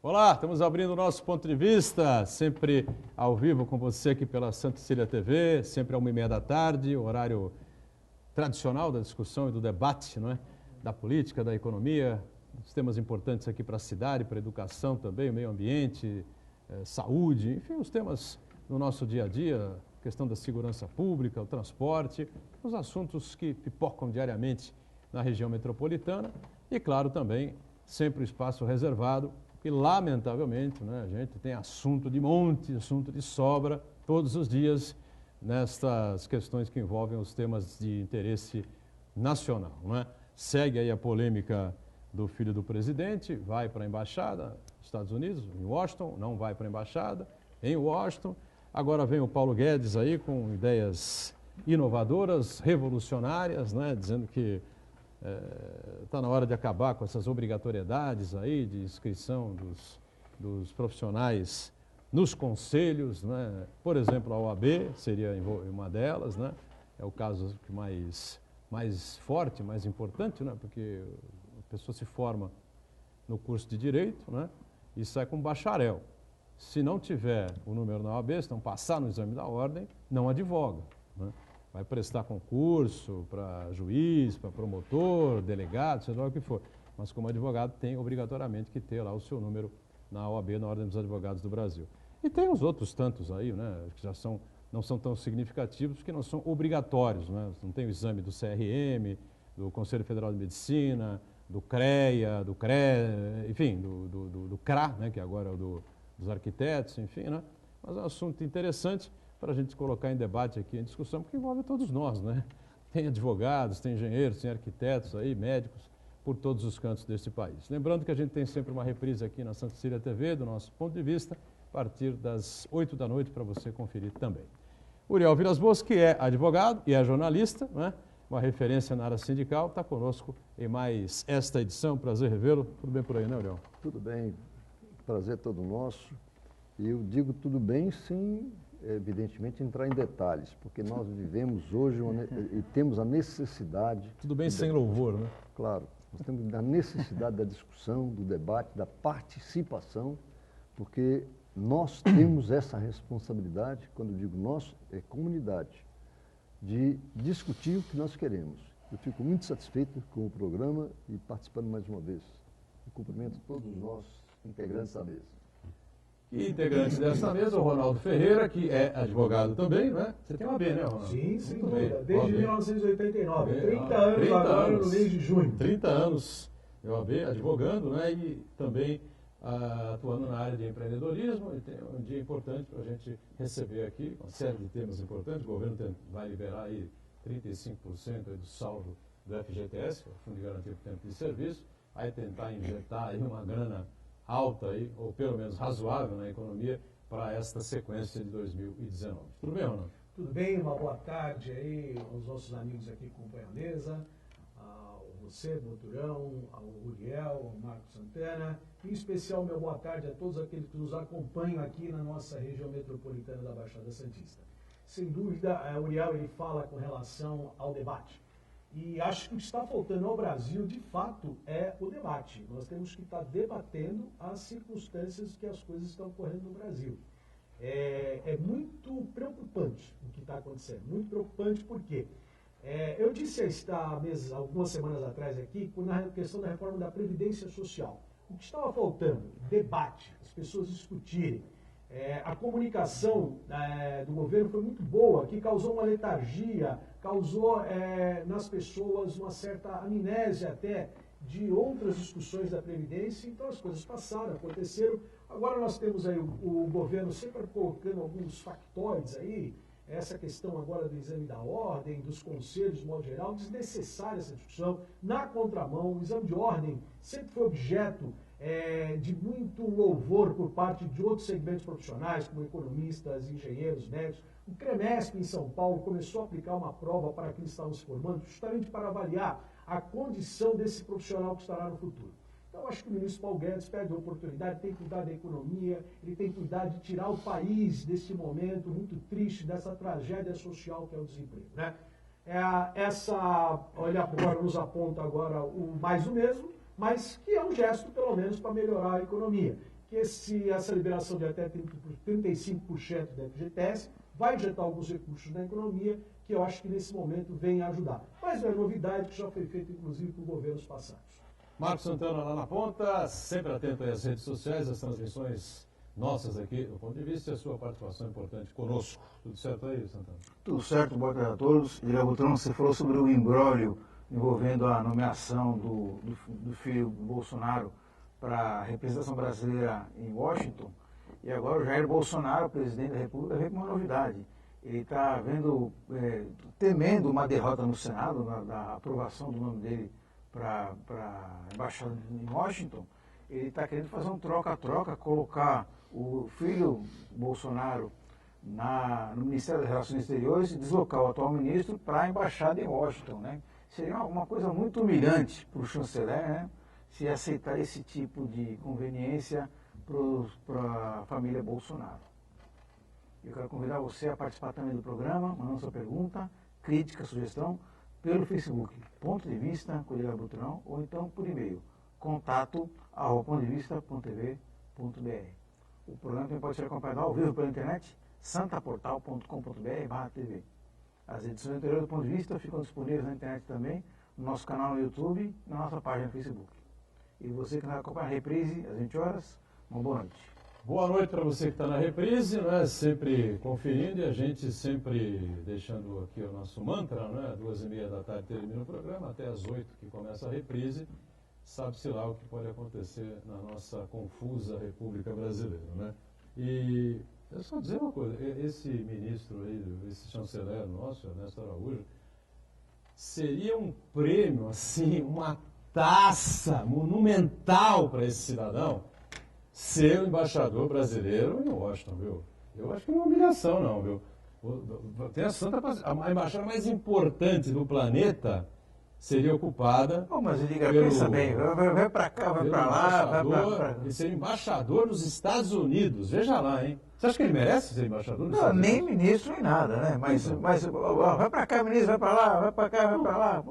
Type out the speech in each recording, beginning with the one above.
Olá, estamos abrindo o nosso ponto de vista, sempre ao vivo com você aqui pela Santa Cecília TV, sempre às 1h30 da tarde, o horário tradicional da discussão e do debate, não é? Da política, da economia, os temas importantes aqui para a cidade, para a educação também, o meio ambiente, saúde, enfim, os temas do nosso dia a dia, a questão da segurança pública, o transporte, os assuntos que pipocam diariamente na região metropolitana e, claro, também sempre o espaço reservado. E, lamentavelmente, né, a gente tem assunto de monte, assunto de sobra, todos os dias, nestas questões que envolvem os temas de interesse nacional. Não é? Segue aí a polêmica do filho do presidente, vai para a embaixada dos Estados Unidos, em Washington, não vai para a embaixada, em Washington. Agora vem o Paulo Guedes aí com ideias inovadoras, revolucionárias, né, dizendo que está na hora de acabar com essas obrigatoriedades aí de inscrição dos profissionais nos conselhos, né? Por exemplo, a OAB seria uma delas, né? É o caso que mais forte, mais importante, né? Porque a pessoa se forma no curso de Direito, né? E sai como bacharel. Se não tiver o número na OAB, se não passar no exame da ordem, não advoga, né? Vai prestar concurso para juiz, para promotor, delegado, seja lá o que for. Mas como advogado tem obrigatoriamente que ter lá o seu número na OAB, na Ordem dos Advogados do Brasil. E tem os outros tantos aí, né, que já não são tão significativos, porque não são obrigatórios, né? Não tem o exame do CRM, do Conselho Federal de Medicina, do CREA, do CRE, enfim, do CRA, né, que agora é o dos arquitetos, enfim, né? Mas é um assunto interessante para a gente colocar em debate aqui, em discussão, porque envolve todos nós, né? Tem advogados, tem engenheiros, tem arquitetos aí, médicos, por todos os cantos deste país. Lembrando que a gente tem sempre uma reprise aqui na Santa Cecília TV, do nosso ponto de vista, a partir das 8 da noite, para você conferir também. Uriel Vilas Boas, que é advogado e é jornalista, né? Uma referência na área sindical, está conosco em mais esta edição. Prazer revê-lo. Tudo bem por aí, né, Uriel? Tudo bem, prazer todo nosso. E eu digo tudo bem sem, evidentemente, entrar em detalhes, porque nós vivemos hoje e temos a necessidade... Tudo bem sem louvor, né? Claro, nós temos a necessidade da discussão, do debate, da participação, porque nós temos essa responsabilidade, quando eu digo nós, é comunidade, de discutir o que nós queremos. Eu fico muito satisfeito com o programa e participando mais uma vez. Eu cumprimento todos nós, integrantes da mesa. E integrante desta mesa, o Ronaldo Ferreira, que é advogado também, né? Você tem uma B, né, Ronaldo? Sim, sem dúvida. Desde 1989. 30 anos 30 agora anos, no mês de junho. 30 anos de OAB, advogando, né? E também atuando na área de empreendedorismo. E tem um dia importante para a gente receber aqui uma série de temas importantes. O governo vai liberar aí 35% do saldo do FGTS, o Fundo de Garantia por Tempo de Serviço, vai tentar injetar aí uma grana alta, aí, ou pelo menos razoável na economia, para esta sequência de 2019. Tudo bem, Ronaldo? Tudo bem, uma boa tarde aí aos nossos amigos aqui que acompanham a mesa, ao você, Boturão, ao Uriel, ao Marcos Santana, em especial, meu boa tarde a todos aqueles que nos acompanham aqui na nossa região metropolitana da Baixada Santista. Sem dúvida, o Uriel ele fala com relação ao debate. E acho que o que está faltando ao Brasil, de fato, é o debate. Nós temos que estar debatendo as circunstâncias que as coisas estão ocorrendo no Brasil. É muito preocupante o que está acontecendo. Muito preocupante porque eu disse algumas semanas atrás aqui, na questão da reforma da Previdência Social. O que estava faltando? Debate, as pessoas discutirem. A comunicação do governo foi muito boa, que causou uma letargia, causou nas pessoas uma certa amnésia até de outras discussões da Previdência. Então as coisas passaram, aconteceram. Agora nós temos aí o governo sempre colocando alguns factóides aí, essa questão agora do exame da ordem, dos conselhos de modo geral, desnecessária essa discussão, na contramão. O exame de ordem sempre foi objeto de muito louvor por parte de outros segmentos profissionais, como economistas, engenheiros, médicos. O CREMESP em São Paulo começou a aplicar uma prova para quem estavam se formando, justamente para avaliar a condição desse profissional que estará no futuro. Então, acho que o ministro Paulo Guedes perde a oportunidade, tem que cuidar da economia, ele tem que cuidar de tirar o país desse momento muito triste, dessa tragédia social que é o desemprego, né? Olha, agora nos aponta agora mais o mesmo, mas que é um gesto, pelo menos, para melhorar a economia, que essa liberação de até 35% da FGTS vai injetar alguns recursos na economia, que eu acho que nesse momento vem ajudar. Mas é novidade que já foi feita, inclusive, por governos passados. Marcos Santana lá na ponta, sempre atento às redes sociais, às transmissões nossas aqui, do ponto de vista e a sua participação importante conosco. Tudo certo aí, Santana? Tudo certo, boa tarde a todos. Ilha Butrão, você falou sobre o imbróglio envolvendo a nomeação do filho Bolsonaro para a representação brasileira em Washington. E agora o Jair Bolsonaro, presidente da República, veio com uma novidade. Ele está temendo uma derrota no Senado, da aprovação do nome dele para a embaixada em Washington. Ele está querendo fazer um troca-troca, colocar o filho Bolsonaro no Ministério das Relações Exteriores e deslocar o atual ministro para a embaixada em Washington, né? Seria uma coisa muito humilhante para o chanceler, né? Se aceitar esse tipo de conveniência para a família Bolsonaro. Eu quero convidar você a participar também do programa, mandando sua pergunta, crítica, sugestão, pelo Facebook, Ponto de Vista, Colega Butrão, ou então por e-mail, contato@pontodevista.tv.br. O programa também pode ser acompanhado ao vivo pela internet, santaportal.com.br/tv. As edições anteriores do Ponto de Vista ficam disponíveis na internet também, no nosso canal no YouTube e na nossa página no Facebook. E você que vai acompanhar a reprise às 20 horas, uma boa noite. Boa noite para você que está na reprise, né? Sempre conferindo e a gente sempre deixando aqui o nosso mantra, né? 2h30 da tarde termina o programa, até às 8 que começa a reprise. Sabe-se lá o que pode acontecer na nossa confusa República Brasileira, né? E eu só dizer uma coisa, esse ministro aí, esse chanceler nosso, Ernesto Araújo, seria um prêmio, assim, uma taça monumental para esse cidadão ser o embaixador brasileiro em Washington, viu? Eu acho que não é uma humilhação, não, viu? Tem a embaixada mais importante do planeta seria ocupada. Mas liga, pensa bem, vai para cá, vai para lá, vai para. Ele seria embaixador nos Estados Unidos, veja lá, hein? Você acha que ele merece ser embaixador nos Estados Nem Unidos? ministro nem nada, né? Mas vai para cá, ministro, vai para lá, vai para cá, vai para lá.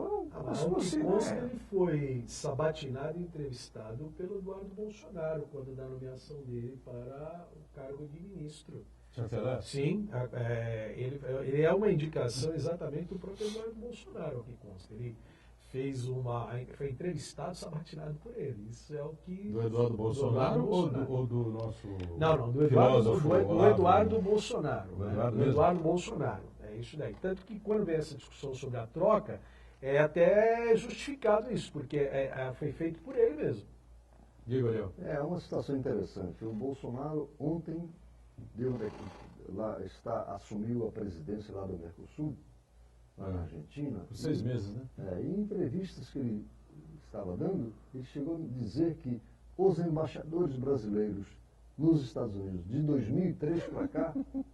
Ele foi sabatinado e entrevistado pelo Eduardo Bolsonaro quando da nomeação dele para o cargo de ministro. Chanceler? Sim, ele é uma indicação exatamente do próprio Eduardo Bolsonaro, que consta. Ele foi entrevistado, sabatinado por ele. Isso é o que... Do Eduardo Bolsonaro ou do nosso Não, do Eduardo Bolsonaro. Do Eduardo Bolsonaro. É isso daí. Tanto que quando vem essa discussão sobre a troca, é até justificado isso, porque foi feito por ele mesmo. Diga, Léo. É uma situação interessante. O Bolsonaro ontem assumiu a presidência lá do Mercosul, lá na Argentina. Por 6 meses, né? E em entrevistas que ele estava dando, ele chegou a dizer que os embaixadores brasileiros nos Estados Unidos, de 2003 para cá, não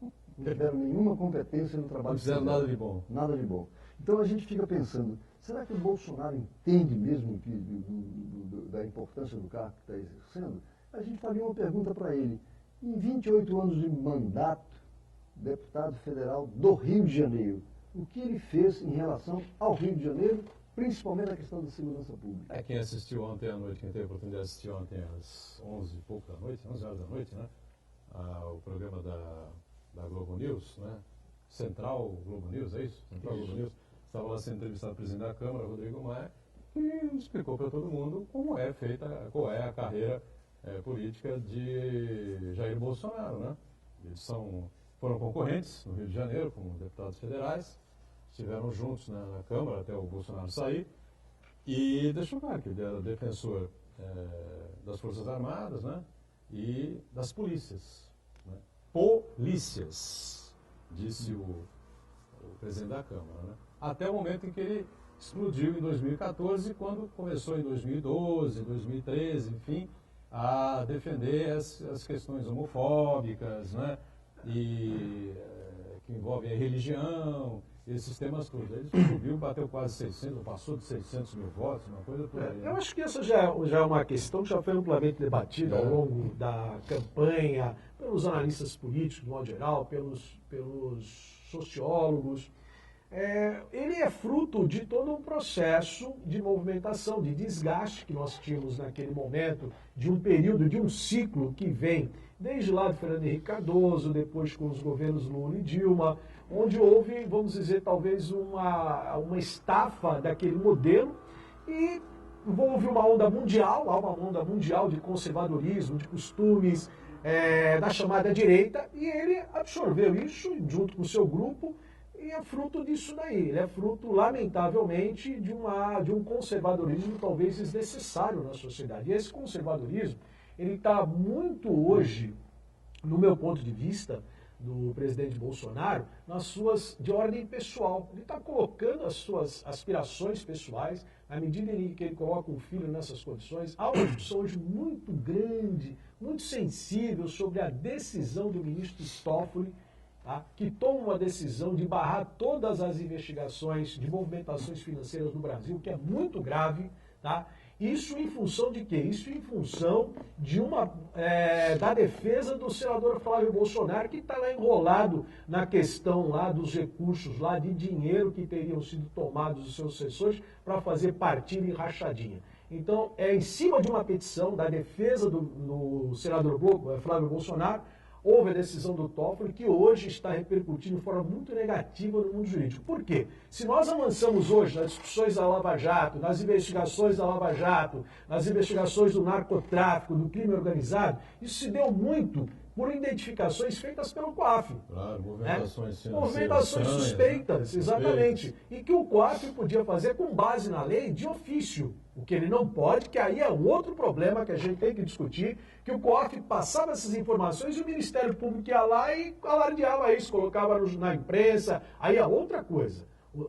tiveram nenhuma competência no trabalho. Não fizeram nada de bom. Nada de bom. Então a gente fica pensando, será que o Bolsonaro entende mesmo da importância do cargo que está exercendo? A gente faria uma pergunta para ele. Em 28 anos de mandato, deputado federal do Rio de Janeiro, o que ele fez em relação ao Rio de Janeiro, principalmente na questão da segurança pública? Quem assistiu ontem à noite, quem teve a oportunidade de assistir ontem às 11 e pouco da noite, 11 horas da noite, né? O programa da Globo News, né? Central Globo News, é isso? Central Globo News. Estava lá sendo entrevistado o presidente da Câmara, Rodrigo Maia, que explicou para todo mundo qual é a carreira política de Jair Bolsonaro, né? Eles foram concorrentes no Rio de Janeiro, como deputados federais, estiveram juntos na Câmara até o Bolsonaro sair, e deixou claro que ele era defensor das Forças Armadas, né? E das polícias. Né? Polícias, disse o presidente da Câmara, né? Até o momento em que ele explodiu em 2014, quando começou em 2012, 2013, enfim, a defender as questões homofóbicas, né? E que envolvem a religião, esses temas todos. Ele subiu, bateu quase 600, passou de 600 mil votos, uma coisa por aí. Eu acho que essa já é uma questão que já foi amplamente debatida ao longo da campanha, pelos analistas políticos, de modo geral, pelos sociólogos. ele é fruto de todo um processo de movimentação, de desgaste que nós tínhamos naquele momento, de um período, de um ciclo que vem desde lá do Fernando Henrique Cardoso, depois com os governos Lula e Dilma, onde houve, vamos dizer, talvez uma estafa daquele modelo e houve uma onda mundial, há uma onda mundial de conservadorismo, de costumes, da chamada direita, e ele absorveu isso junto com o seu grupo e é fruto disso daí. Ele é fruto, lamentavelmente, de um conservadorismo talvez desnecessário na sociedade. E esse conservadorismo, ele está muito hoje, no meu ponto de vista, do presidente Bolsonaro, nas suas, de ordem pessoal. Ele está colocando as suas aspirações pessoais, à medida em que ele coloca um filho nessas condições. Há uma discussão hoje muito grande, muito sensível sobre a decisão do ministro Toffoli, tá, que toma uma decisão de barrar todas as investigações de movimentações financeiras no Brasil, que é muito grave, tá? Isso em função de quê? Isso em função de da defesa do senador Flávio Bolsonaro, que está lá enrolado na questão lá dos recursos, lá de dinheiro que teriam sido tomados dos seus assessores para fazer partida e rachadinha. Então, em cima de uma petição da defesa do senador Flávio Bolsonaro, houve a decisão do Toffoli, que hoje está repercutindo de forma muito negativa no mundo jurídico. Por quê? Se nós avançamos hoje nas discussões da Lava Jato, nas investigações da Lava Jato, nas investigações do narcotráfico, do crime organizado, isso se deu muito por identificações feitas pelo COAF. Claro, movimentações financeiras. Movimentações suspeitas, exatamente. E que o COAF podia fazer com base na lei de ofício. O que ele não pode, que aí é um outro problema que a gente tem que discutir, que o COAF passava essas informações e o Ministério Público ia lá e alardeava isso, colocava na imprensa, aí é outra coisa.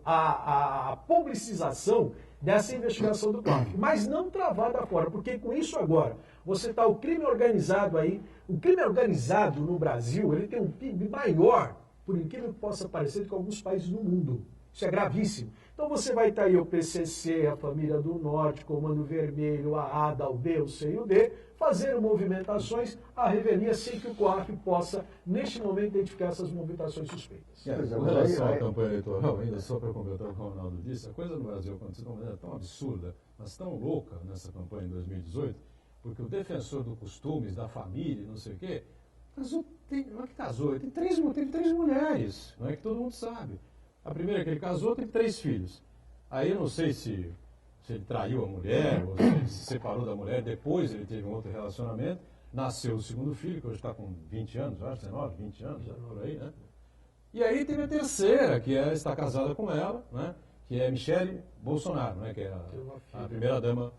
A publicização dessa investigação do COAF, mas não travada fora, porque com isso agora, você está o crime organizado aí, o crime organizado no Brasil, ele tem um PIB maior, por incrível que possa parecer, do que alguns países do mundo. Isso é gravíssimo. Então você vai estar aí o PCC, a Família do Norte, Comando Vermelho, a ADA, o B, o C e o D, fazendo movimentações à revelia sem que o COAF possa, neste momento, identificar essas movimentações suspeitas. Com relação à campanha eleitoral, ainda só para completar o que o Ronaldo disse, a coisa no Brasil aconteceu de uma maneira tão absurda, mas tão louca nessa campanha em 2018, porque o defensor do costumes, da família, não sei o quê, casou, não é que casou, ele teve três mulheres, não é que todo mundo sabe. A primeira que ele casou teve 3 filhos. Aí eu não sei se ele traiu a mulher, ou se ele se separou da mulher, depois ele teve um outro relacionamento, nasceu o segundo filho, que hoje está com 20 anos, acho, 19, 20 anos, por aí, né? E aí teve a terceira, que está casada com ela, né? Que é Michele Bolsonaro, né? Que é a primeira-dama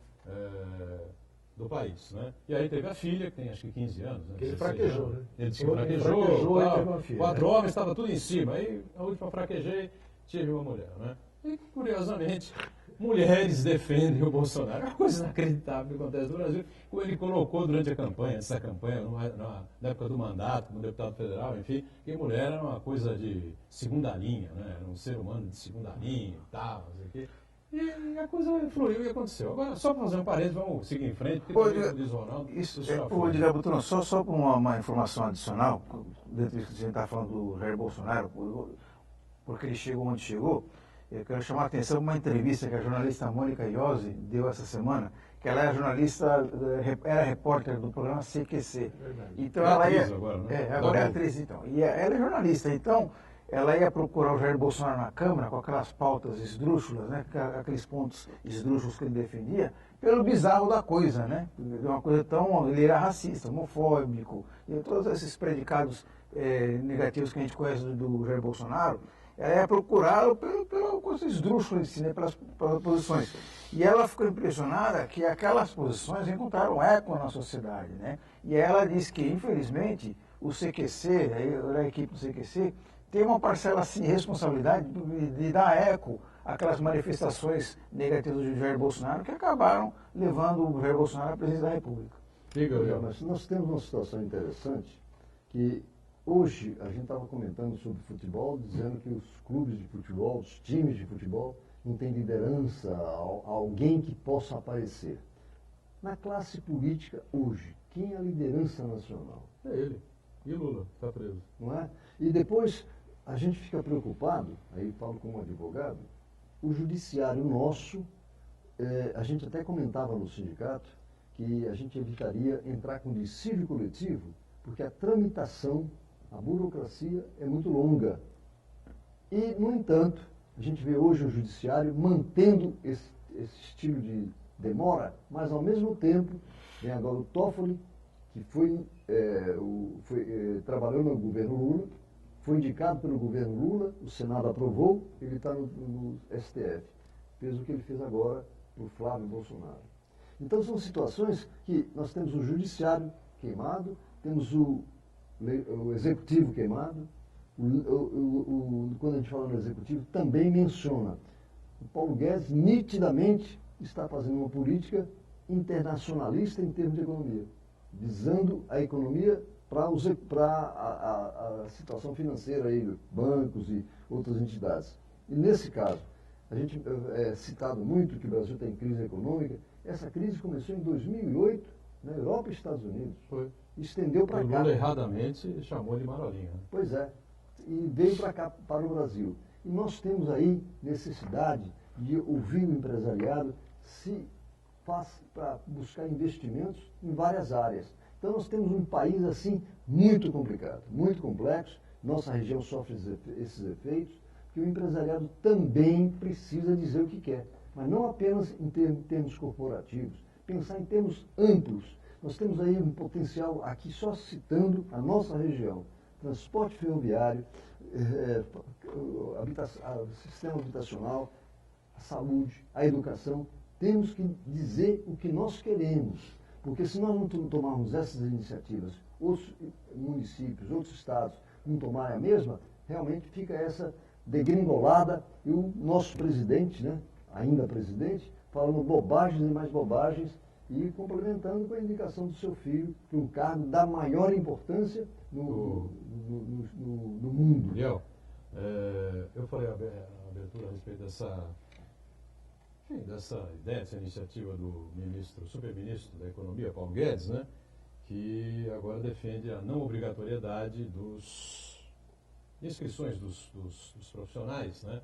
do país, né? E aí teve a filha, que tem acho que 15 anos. Né? Ele fraquejou, né? Ele disse que fraquejou, e teve uma filha. 4 homens, estava tudo em cima. Aí a última fraquejei, tive uma mulher, né? E curiosamente, mulheres defendem o Bolsonaro. É uma coisa inacreditável que acontece no Brasil. Como ele colocou durante a campanha, essa campanha, na época do mandato, como deputado federal, enfim, que mulher era uma coisa de segunda linha, né? Era um ser humano de segunda linha e tal, não sei o quê. E a coisa fluiu e aconteceu. Agora, só para fazer um parênteses, vamos seguir em frente, porque também, diz o Ronaldo, isso Diego Butrão, só para uma informação adicional, dentro disso que a gente está falando do Jair Bolsonaro, porque ele chegou onde chegou, eu quero chamar a atenção para uma entrevista que a jornalista Mônica Iose deu essa semana, que ela é jornalista, era repórter do programa CQC. Então ela ia. Agora, né? Agora é atriz, então. E ela é jornalista, então ela ia procurar o Jair Bolsonaro na Câmara com aquelas pautas esdrúxulas, né? Aqueles pontos esdrúxulos que ele defendia, pelo bizarro da coisa, né? Uma coisa tão. Ele era racista, homofóbico, e todos esses predicados negativos que a gente conhece do Jair Bolsonaro. Ela ia procurá-lo pela coisa esdrúxula em si, né? pelas posições. E ela ficou impressionada que aquelas posições encontraram eco na sociedade, né? E ela disse que, infelizmente, o CQC, a equipe do CQC, tem uma parcela assim, responsabilidade de dar eco àquelas manifestações negativas de Jair Bolsonaro que acabaram levando o Jair Bolsonaro à presidência da República. Mas nós temos uma situação interessante que hoje a gente estava comentando sobre futebol, dizendo que os clubes de futebol, os times de futebol, não têm liderança, alguém que possa aparecer. Na classe política hoje, quem é a liderança nacional? É ele. E Lula, está preso. Não é? E depois, a gente fica preocupado, aí falo como advogado, o judiciário nosso, a gente até comentava no sindicato que a gente evitaria entrar com dissídio coletivo, porque a tramitação, a burocracia é muito longa. E, no entanto, a gente vê hoje o judiciário mantendo esse estilo de demora, mas ao mesmo tempo vem agora o Toffoli, que trabalhou no governo Lula, foi indicado pelo governo Lula, o Senado aprovou, ele está no STF. Fez o que ele fez agora para o Flávio Bolsonaro. Então são situações que nós temos o judiciário queimado, temos o executivo queimado. Quando a gente fala no executivo, também menciona o Paulo Guedes nitidamente está fazendo uma política internacionalista em termos de economia, visando a economia para a situação financeira aí, bancos e outras entidades. E nesse caso, a gente é citado muito que o Brasil tem crise econômica. Essa crise começou em 2008 na Europa e Estados Unidos. Foi. Estendeu para cá. Lula erradamente chamou de marolinha. Pois é. E veio para cá, para o Brasil. E nós temos aí necessidade de ouvir o empresariado para buscar investimentos em várias áreas. Então nós temos um país assim muito complicado, muito complexo. Nossa região sofre esses efeitos, que o empresariado também precisa dizer o que quer, mas não apenas em termos corporativos, pensar em termos amplos. Nós temos aí um potencial, aqui só citando a nossa região, transporte ferroviário, sistema habitacional, a saúde, a educação. Temos que dizer o que nós queremos, porque se nós não tomarmos essas iniciativas, outros municípios, outros estados não tomarem a mesma, realmente fica essa degringolada e o nosso presidente, né, ainda presidente, falando bobagens e mais bobagens e complementando com a indicação do seu filho para um cargo da maior importância no mundo. Miguel, eu falei a abertura a respeito dessa ideia, dessa iniciativa do super-ministro da Economia, Paulo Guedes, né, que agora defende a não obrigatoriedade de inscrições dos profissionais, né,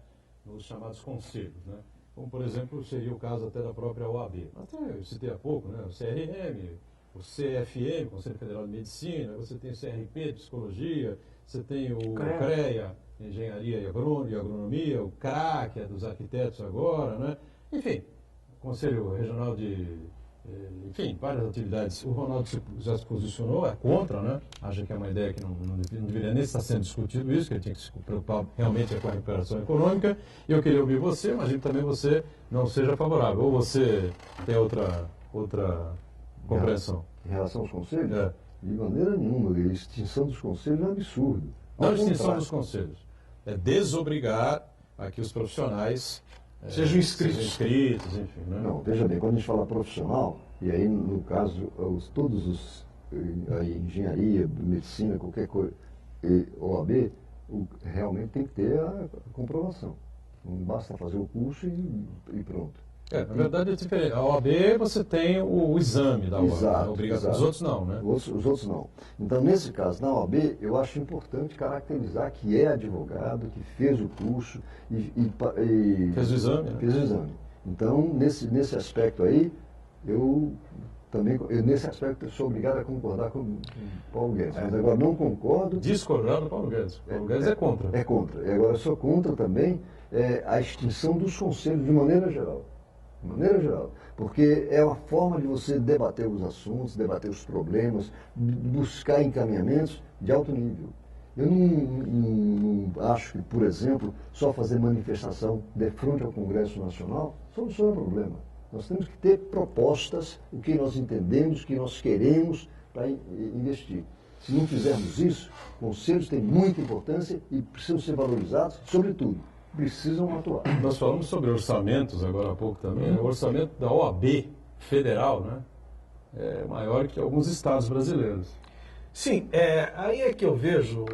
nos chamados conselhos, né, como, por exemplo, seria o caso até da própria OAB. Até eu citei há pouco, né, o CRM, o CFM, Conselho Federal de Medicina, você tem o CRP de Psicologia, você tem o CREA, Engenharia e Agronomia, o CRA, que é dos arquitetos agora, né? Enfim, Conselho Regional enfim, várias atividades. O Ronaldo já se posicionou, é contra, né? Acha que é uma ideia que não deveria nem estar sendo discutido isso, que ele tinha que se preocupar realmente com a recuperação econômica. E eu queria ouvir você, mas também você não seja favorável. Ou você tem outra compreensão? Em relação aos conselhos? De maneira nenhuma. A extinção dos conselhos é um absurdo. Não a extinção dos conselhos. É desobrigar a que os profissionais sejam inscritos, enfim. Né? Não, veja bem, quando a gente fala profissional, e aí no caso, a engenharia, medicina, qualquer coisa, OAB, realmente tem que ter a comprovação. Não basta fazer o curso e pronto. Na verdade é diferente. A OAB você tem o exame da OAB, exato, obrigação. Os outros não, né? Os outros não. Então, nesse caso, na OAB, eu acho importante caracterizar que é advogado, que fez o curso e fez o exame. Né? Fez o exame. Então, nesse aspecto aí, nesse aspecto, eu sou obrigado a concordar com o Paulo Guedes. Mas agora não concordo... Discordar do Paulo Guedes. Paulo Guedes é contra. É contra. E agora eu sou contra também a extinção dos conselhos de maneira geral. De maneira geral, porque é uma forma de você debater os assuntos, debater os problemas, buscar encaminhamentos de alto nível. Eu não acho que, por exemplo, só fazer manifestação de frente ao Congresso Nacional soluciona o problema. Nós temos que ter propostas, o que nós entendemos, o que nós queremos para investir. Se não fizermos isso, conselhos têm muita importância e precisam ser valorizados, sobretudo. Precisam atuar. Nós falamos sobre orçamentos agora há pouco também. O orçamento da OAB federal, né, é maior que alguns estados brasileiros. Sim, aí é que eu vejo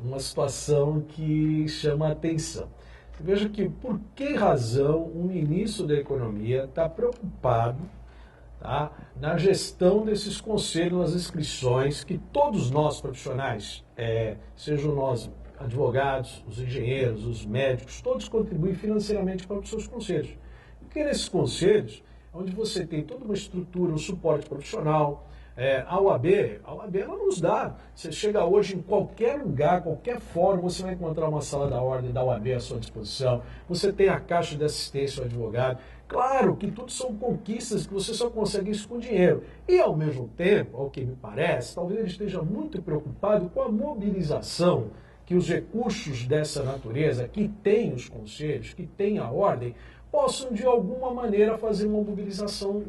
uma situação que chama a atenção. Eu vejo que por que razão o ministro da Economia está preocupado, tá, na gestão desses conselhos, nas inscrições, que todos nós profissionais, sejam nós advogados, os engenheiros, os médicos, todos contribuem financeiramente para os seus conselhos. Porque nesses conselhos, onde você tem toda uma estrutura, um suporte profissional, a OAB ela nos dá. Você chega hoje em qualquer lugar, qualquer fórum, você vai encontrar uma sala da ordem da OAB à sua disposição. Você tem a caixa de assistência ao advogado. Claro que tudo são conquistas que você só consegue isso com dinheiro. E ao mesmo tempo, ao que me parece, talvez ele esteja muito preocupado com a mobilização que os recursos dessa natureza, que tem os conselhos, que tem a ordem, possam de alguma maneira fazer uma mobilização,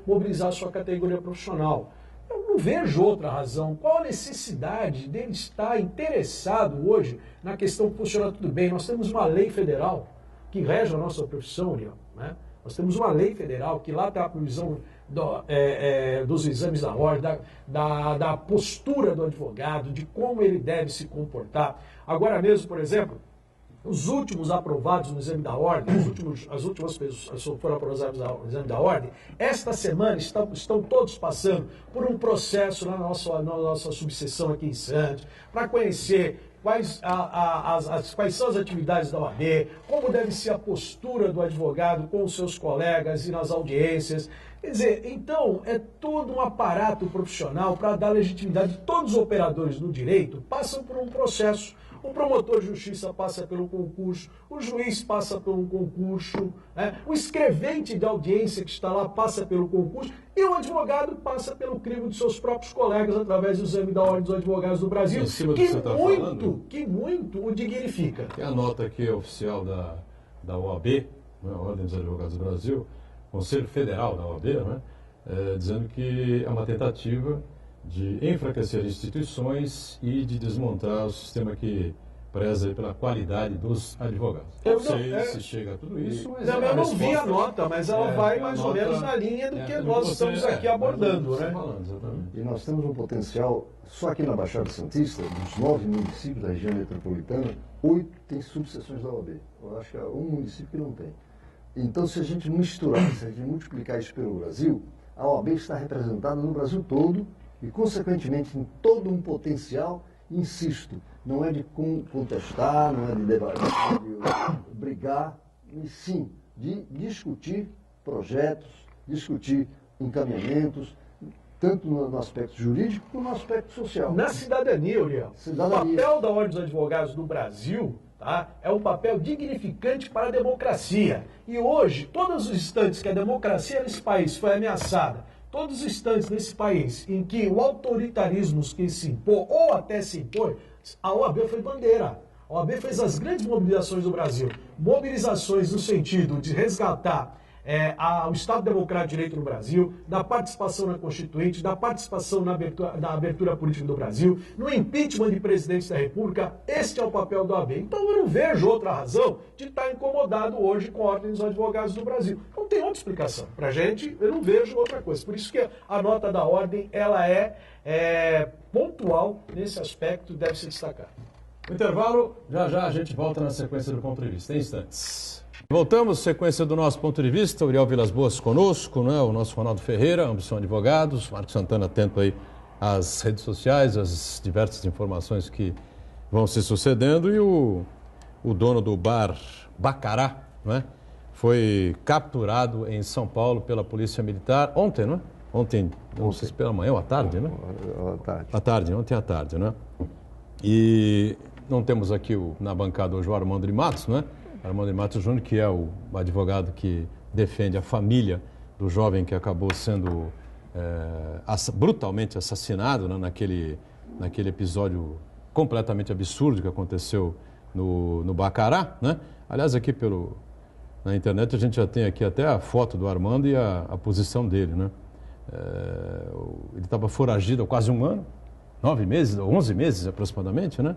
mobilizar a sua categoria profissional. Eu não vejo outra razão. Qual a necessidade dele estar interessado hoje na questão que funciona tudo bem? Nós temos uma lei federal que rege a nossa profissão, Leão, né? Nós temos uma lei federal que lá está a previsão dos exames da ordem, da postura do advogado, de como ele deve se comportar. Agora mesmo, por exemplo, os últimos aprovados no exame da ordem, as últimas pessoas foram aprovadas no exame da ordem, esta semana estão todos passando por um processo na nossa subseção aqui em Santos, para conhecer quais são as atividades da OAB, como deve ser a postura do advogado com os seus colegas e nas audiências. Quer dizer, então, é todo um aparato profissional para dar legitimidade. Todos os operadores do direito passam por um processo. O promotor de justiça passa pelo concurso, o juiz passa por um concurso, né? O escrevente de audiência que está lá passa pelo concurso e o advogado passa pelo crivo de seus próprios colegas através do exame da Ordem dos Advogados do Brasil, que muito o dignifica. Tem a nota aqui oficial da OAB, né, a Ordem dos Advogados do Brasil, Conselho Federal da OAB, né, dizendo que é uma tentativa de enfraquecer instituições e de desmontar o sistema que preza pela qualidade dos advogados. Eu não sei se chega a tudo isso, mas eu não vi a nota, mas ela vai mais ou menos na linha do que nós estamos aqui abordando, né? E nós temos um potencial, só aqui na Baixada Santista, dos 9 municípios da região metropolitana, 8 têm subseções da OAB. Eu acho que há um município que não tem. Então, se a gente misturar, se a gente multiplicar isso pelo Brasil, a OAB está representada no Brasil todo, e, consequentemente, em todo um potencial, insisto, não é de contestar, não é de debater, de brigar, e sim de discutir projetos, discutir encaminhamentos, tanto no aspecto jurídico como no aspecto social. Na cidadania, Uriel, o papel da Ordem dos Advogados do Brasil, tá, é um papel dignificante para a democracia. E hoje, todos os instantes que a democracia nesse país foi ameaçada, todos os instantes nesse país em que o autoritarismo que se impôs, ou até se impõe, a OAB foi bandeira. A OAB fez as grandes mobilizações do Brasil. Mobilizações no sentido de resgatar o Estado Democrático de Direito no Brasil, da participação na Constituinte, da participação na abertura política do Brasil, no impeachment de presidentes da República. Este é o papel da OAB. Então eu não vejo outra razão de estar incomodado hoje com a Ordem dos Advogados do Brasil. Não tem outra explicação. Para a gente, eu não vejo outra coisa. Por isso que a nota da Ordem ela é pontual nesse aspecto, deve ser destacada. Intervalo, já a gente volta na sequência do ponto de vista, em instantes. Voltamos, sequência do nosso ponto de vista, Uriel Vilas Boas conosco, né? O nosso Ronaldo Ferreira, Ambição Advogados, Marcos Santana atento aí às redes sociais, às diversas informações que vão se sucedendo, e o dono do bar Bacará, né? Foi capturado em São Paulo pela Polícia Militar ontem, não é? Ontem, não sei se pela manhã ou à tarde, né? À tarde, ontem à tarde, né? E não temos aqui na bancada hoje o Armando de Matos, né? Armando de Matos Júnior, que é o advogado que defende a família do jovem que acabou sendo brutalmente assassinado, né, naquele episódio completamente absurdo que aconteceu no Bacará, né? Aliás, aqui na internet a gente já tem aqui até a foto do Armando e a posição dele, né? Ele estava foragido há quase um ano, 9 meses, 11 meses aproximadamente, né?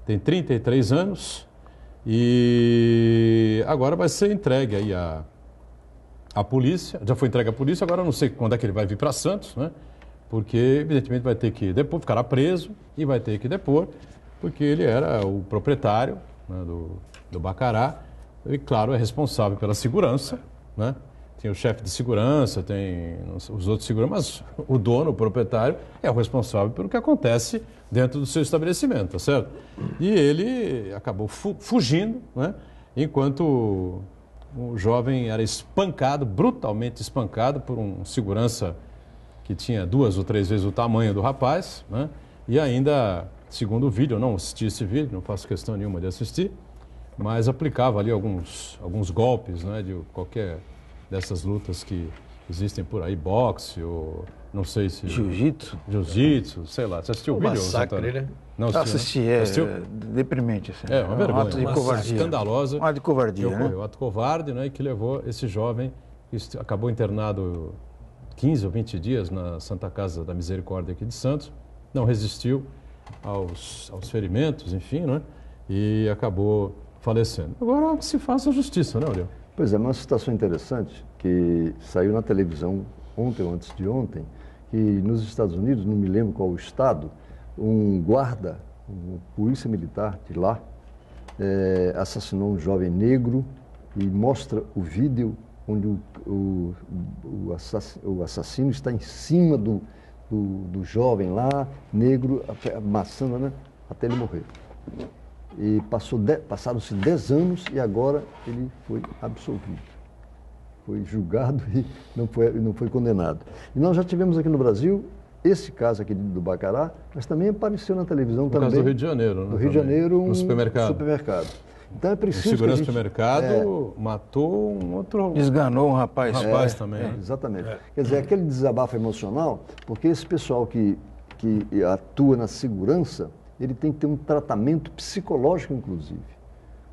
Tem 33 anos. E agora vai ser entregue aí à polícia, já foi entregue à polícia, agora eu não sei quando é que ele vai vir para Santos, né? Porque evidentemente vai ter que depor, ficará preso e vai ter que depor, porque ele era o proprietário, né, do Bacará e, claro, é responsável pela segurança, né, tem o chefe de segurança, tem os outros seguranças, mas o dono, o proprietário, é o responsável pelo que acontece dentro do seu estabelecimento, tá certo? E ele acabou fugindo, né? Enquanto o jovem era espancado, brutalmente espancado por um segurança que tinha 2 ou 3 vezes o tamanho do rapaz, né? E ainda, segundo o vídeo, eu não assisti esse vídeo, não faço questão nenhuma de assistir, mas aplicava ali alguns golpes, né, de qualquer dessas lutas que existem por aí, boxe ou não sei se... Jiu-jitsu, sei lá. Você assistiu o vídeo? Massacre, né? Não assistiu, assisti, né? Assistiu? Deprimente. Assim, uma vergonha. Um ato de covardia. Escandalosa. Um ato de covardia, né? Um ato covarde, né, que levou esse jovem, que acabou internado 15 ou 20 dias na Santa Casa da Misericórdia aqui de Santos, não resistiu aos ferimentos, enfim, né, e acabou falecendo. Agora que se faça justiça, né, Aurélio? Pois é, uma situação interessante que saiu na televisão ontem ou antes de ontem, que nos Estados Unidos, não me lembro qual o estado, um guarda, um polícia militar de lá, assassinou um jovem negro e mostra o vídeo onde o assassino está em cima do jovem lá, negro, amassando, né, até ele morrer. E passaram-se 10 anos e agora ele foi absolvido. Foi julgado e não foi condenado. E nós já tivemos aqui no Brasil esse caso aqui do Bacará, mas também apareceu na televisão no também. Caso do Rio de Janeiro, né? Do Rio de Janeiro, no supermercado. Então é preciso. O segurança do supermercado matou um outro. Desganou um rapaz. Também. Né? Exatamente. Quer dizer, aquele desabafo emocional, porque esse pessoal que atua na segurança, ele tem que ter um tratamento psicológico, inclusive.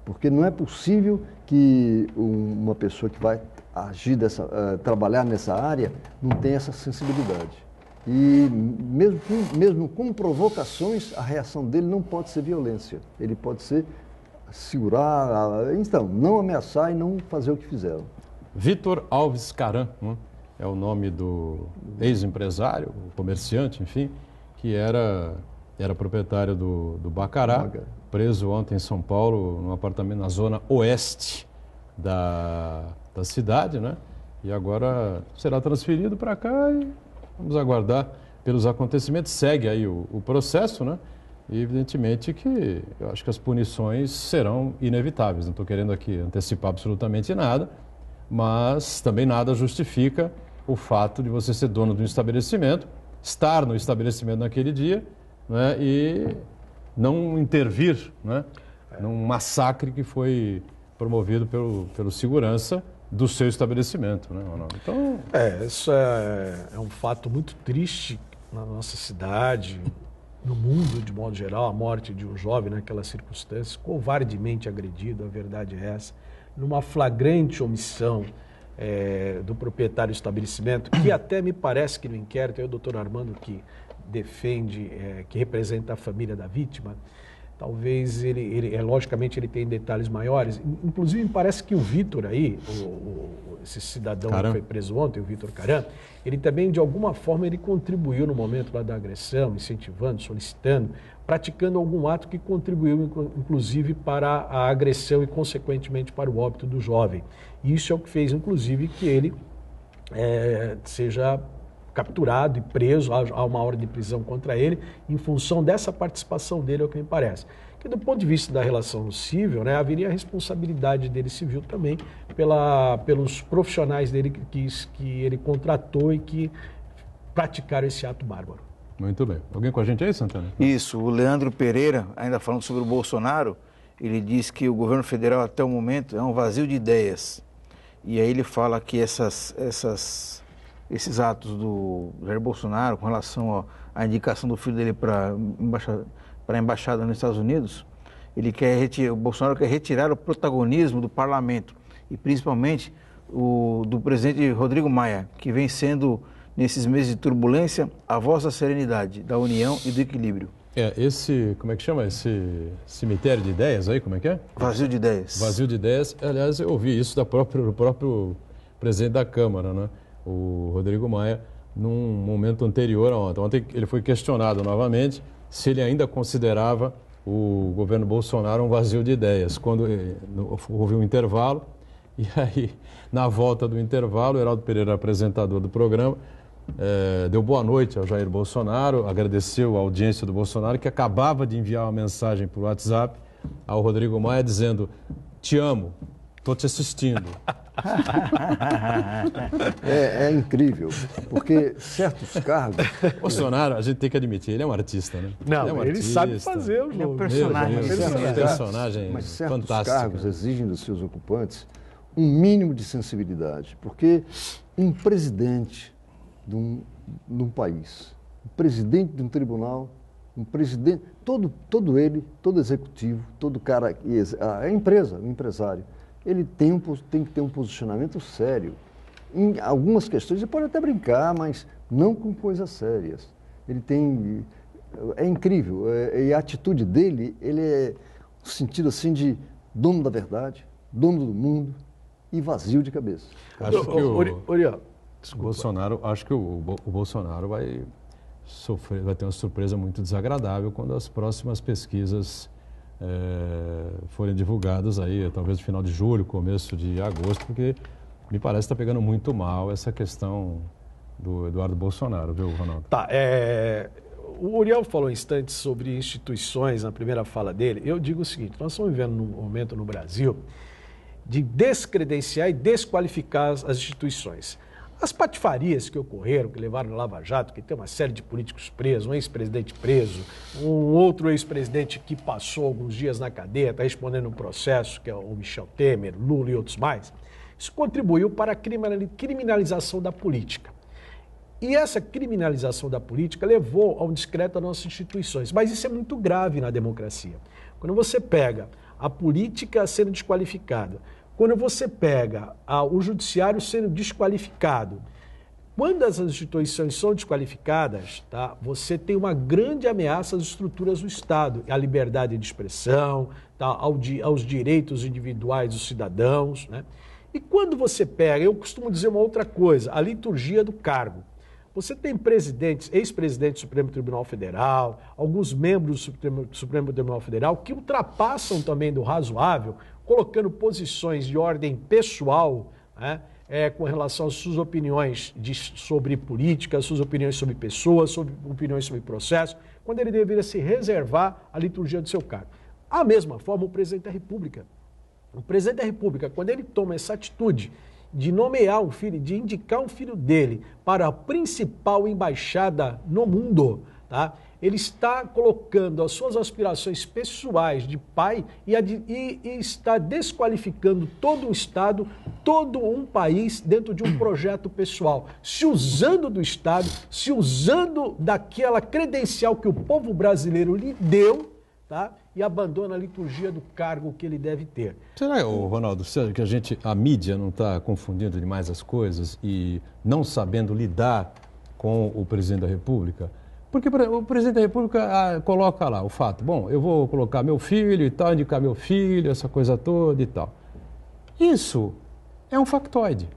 Porque não é possível que uma pessoa que vai agir trabalhar nessa área não tenha essa sensibilidade. E mesmo com provocações, a reação dele não pode ser violência. Ele pode ser segurar, então, não ameaçar e não fazer o que fizeram. Vitor Alves Caram, né? É o nome do ex-empresário, comerciante, enfim, que era proprietário do Bacará, preso ontem em São Paulo, num apartamento na zona oeste da cidade, né? E agora será transferido para cá e vamos aguardar pelos acontecimentos. Segue aí o processo, né? E evidentemente que eu acho que as punições serão inevitáveis. Não estou querendo aqui antecipar absolutamente nada, mas também nada justifica o fato de você ser dono de um estabelecimento, estar no estabelecimento naquele dia, né, e não intervir, né, num massacre que foi promovido pelo segurança do seu estabelecimento, né, Ronaldo? Então... Isso é um fato muito triste na nossa cidade, no mundo de modo geral, a morte de um jovem naquelas circunstâncias, covardemente agredido, a verdade é essa, numa flagrante omissão do proprietário do estabelecimento, que até me parece que no inquérito, o doutor Armando que defende, que representa a família da vítima, talvez logicamente ele tem detalhes maiores. Inclusive me parece que o Vitor aí, esse cidadão que foi preso ontem, o Vitor Caram, ele também de alguma forma ele contribuiu no momento lá da agressão, incentivando, solicitando, praticando algum ato que contribuiu inclusive para a agressão e consequentemente para o óbito do jovem. Isso é o que fez inclusive que ele seja capturado e preso, há uma ordem de prisão contra ele, em função dessa participação dele, é o que me parece. Que do ponto de vista da relação civil, né, haveria a responsabilidade dele civil também pelos profissionais dele que ele contratou e que praticaram esse ato bárbaro. Muito bem. Alguém com a gente aí, Santana? Isso, o Leandro Pereira, ainda falando sobre o Bolsonaro, ele diz que o governo federal até o momento é um vazio de ideias. E aí ele fala que esses atos do Jair Bolsonaro com relação à indicação do filho dele para a embaixada nos Estados Unidos, o Bolsonaro quer retirar o protagonismo do parlamento e principalmente do presidente Rodrigo Maia, que vem sendo, nesses meses de turbulência, a voz da serenidade, da união e do equilíbrio. Como é que chama? Esse cemitério de ideias aí, como é que é? Vazio de ideias. Vazio de ideias. Aliás, eu ouvi isso do próprio presidente da Câmara, né? O Rodrigo Maia, num momento anterior a ontem. Ontem ele foi questionado novamente se ele ainda considerava o governo Bolsonaro um vazio de ideias. Quando houve um intervalo, E aí, na volta do intervalo, o Heraldo Pereira, apresentador do programa, deu boa noite ao Jair Bolsonaro, agradeceu a audiência do Bolsonaro, que acabava de enviar uma mensagem por WhatsApp ao Rodrigo Maia dizendo: te amo, estou te assistindo. É incrível, porque certos cargos... Bolsonaro, a gente tem que admitir, ele é um artista, né? Não, ele sabe fazer o jogo. Personagem mas certos fantástico. cargos exigem dos seus ocupantes um mínimo de sensibilidade, porque um presidente de um país, um presidente de um tribunal, um presidente, todo executivo, todo cara, a empresa, o empresário, ele tem que ter um posicionamento sério. Em algumas questões ele pode até brincar, mas não com coisas sérias. Ele tem... É incrível. E a atitude dele, ele é no sentido assim de dono da verdade, dono do mundo e vazio de cabeça. Acho que Oriol, Bolsonaro, acho que o Bolsonaro vai ter uma surpresa muito desagradável quando as próximas pesquisas forem divulgadas aí, talvez no final de julho, começo de agosto, porque me parece que está pegando muito mal essa questão do Eduardo Bolsonaro, viu, Ronaldo? Tá, o Uriel falou instantes sobre instituições na primeira fala dele. Eu digo o seguinte: nós estamos vivendo num momento no Brasil de descredenciar e desqualificar as instituições. As patifarias que ocorreram, que levaram no Lava Jato, que tem uma série de políticos presos, um ex-presidente preso, um outro ex-presidente que passou alguns dias na cadeia, está respondendo um processo, que é o Michel Temer, Lula e outros mais, isso contribuiu para a criminalização da política. E essa criminalização da política levou a um descrédito das nossas instituições. Mas isso é muito grave na democracia. Quando você pega a política sendo desqualificada, quando você pega o judiciário sendo desqualificado, quando as instituições são desqualificadas, tá, você tem uma grande ameaça às estruturas do Estado, à liberdade de expressão, tá, aos direitos individuais dos cidadãos, né? E quando você pega, eu costumo dizer uma outra coisa, a liturgia do cargo. Você tem presidentes, ex-presidentes do Supremo Tribunal Federal, alguns membros do Supremo Tribunal Federal que ultrapassam também do razoável, colocando posições de ordem pessoal, né, com relação às suas opiniões sobre política, suas opiniões sobre pessoas, sobre opiniões sobre processo, quando ele deveria se reservar a liturgia do seu cargo. A mesma forma, o presidente da República. O presidente da República, quando ele toma essa atitude de nomear um filho, de indicar um filho dele para a principal embaixada no mundo, tá? Ele está colocando as suas aspirações pessoais de pai e está desqualificando todo um Estado, todo um país dentro de um projeto pessoal, se usando do Estado, se usando daquela credencial que o povo brasileiro lhe deu, tá? E abandona a liturgia do cargo que ele deve ter. Será, Ronaldo, que a mídia não está confundindo demais as coisas e não sabendo lidar com o presidente da República? Porque o presidente da República coloca lá o fato, bom, eu vou colocar meu filho e tal, indicar meu filho, essa coisa toda e tal. Isso é um factoide.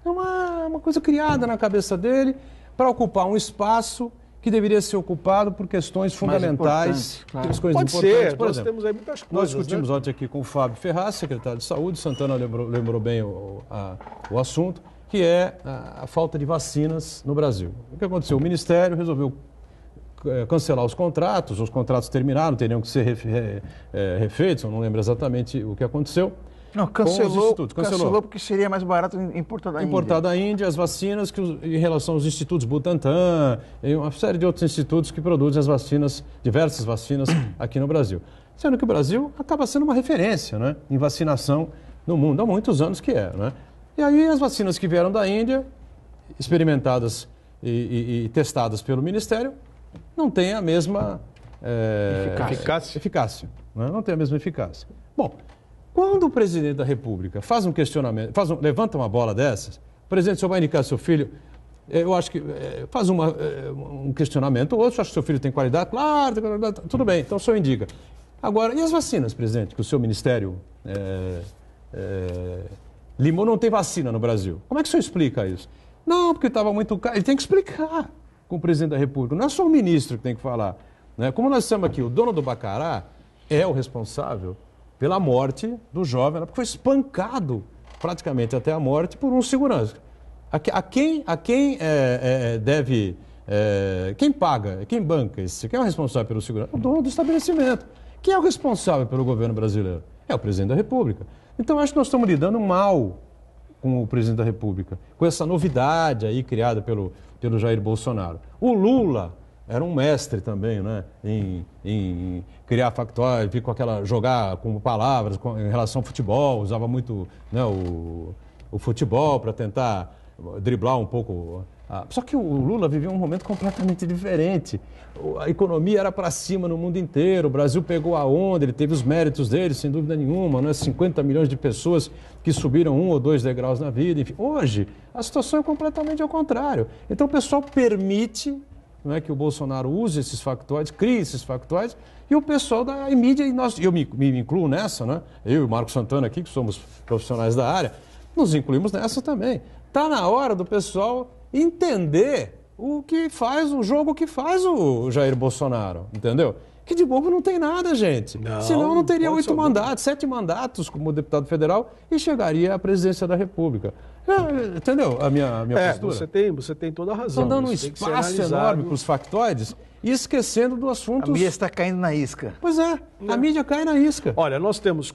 É uma coisa criada na cabeça dele para ocupar um espaço que deveria ser ocupado por questões fundamentais. Claro. Pode ser, nós temos aí muitas coisas. Nós discutimos ontem aqui com o Fábio Ferraz, secretário de Saúde, Santana lembrou bem o assunto, que é a falta de vacinas no Brasil. O que aconteceu? O Ministério resolveu cancelar os contratos terminaram, teriam que ser refeitos, eu não lembro exatamente o que aconteceu. Não, cancelou porque seria mais barato importar da Índia as vacinas em relação aos institutos Butantan e uma série de outros institutos que produzem as vacinas, diversas vacinas aqui no Brasil. Sendo que o Brasil acaba sendo uma referência, né, em vacinação no mundo, há muitos anos que é, né? E aí as vacinas que vieram da Índia, experimentadas e testadas pelo Ministério, não têm a mesma eficácia, né? Não tem a mesma eficácia. Bom, quando o presidente da República faz um questionamento, levanta uma bola dessas, presidente, o senhor vai indicar seu filho, eu acho que faz um questionamento, ou outro, acho que seu filho tem qualidade, claro, tudo bem, então o senhor indica. Agora, e as vacinas, presidente, que o seu ministério limou, não tem vacina no Brasil? Como é que o senhor explica isso? Não, porque estava muito caro. Ele tem que explicar com o presidente da República, não é só o ministro que tem que falar, né? Como nós estamos aqui, o dono do Bacará é o responsável pela morte do jovem, porque foi espancado praticamente até a morte por um segurança. Quem paga, quem banca isso? Quem é o responsável pelo segurança? O dono do estabelecimento. Quem é o responsável pelo governo brasileiro? É o presidente da República. Então, acho que nós estamos lidando mal com o presidente da República, com essa novidade aí criada pelo Jair Bolsonaro. O Lula era um mestre também, né, em criar factóides, jogar com palavras em relação ao futebol, usava muito, né, o futebol para tentar driblar um pouco. Só que o Lula vivia um momento completamente diferente. A economia era para cima no mundo inteiro, o Brasil pegou a onda, ele teve os méritos dele, sem dúvida nenhuma, né? 50 milhões de pessoas que subiram 1 ou 2 degraus na vida. Enfim, hoje, a situação é completamente ao contrário. Então, o pessoal permite, não é, que o Bolsonaro use esses factóides, crie esses factóides, e o pessoal da mídia, e eu me incluo nessa, né? Eu e o Marco Santana aqui, que somos profissionais da área, nos incluímos nessa também. Está na hora do pessoal entender o jogo que faz o Jair Bolsonaro, entendeu? Que de bobo não tem nada, gente. Senão não teria 8 mandatos, 7 mandatos como deputado federal e chegaria à presidência da República. Entendeu a minha postura? Você tem toda a razão. Estão dando um espaço enorme para os factóides e esquecendo do assunto. A mídia está caindo na isca. Pois é, a mídia cai na isca. Olha,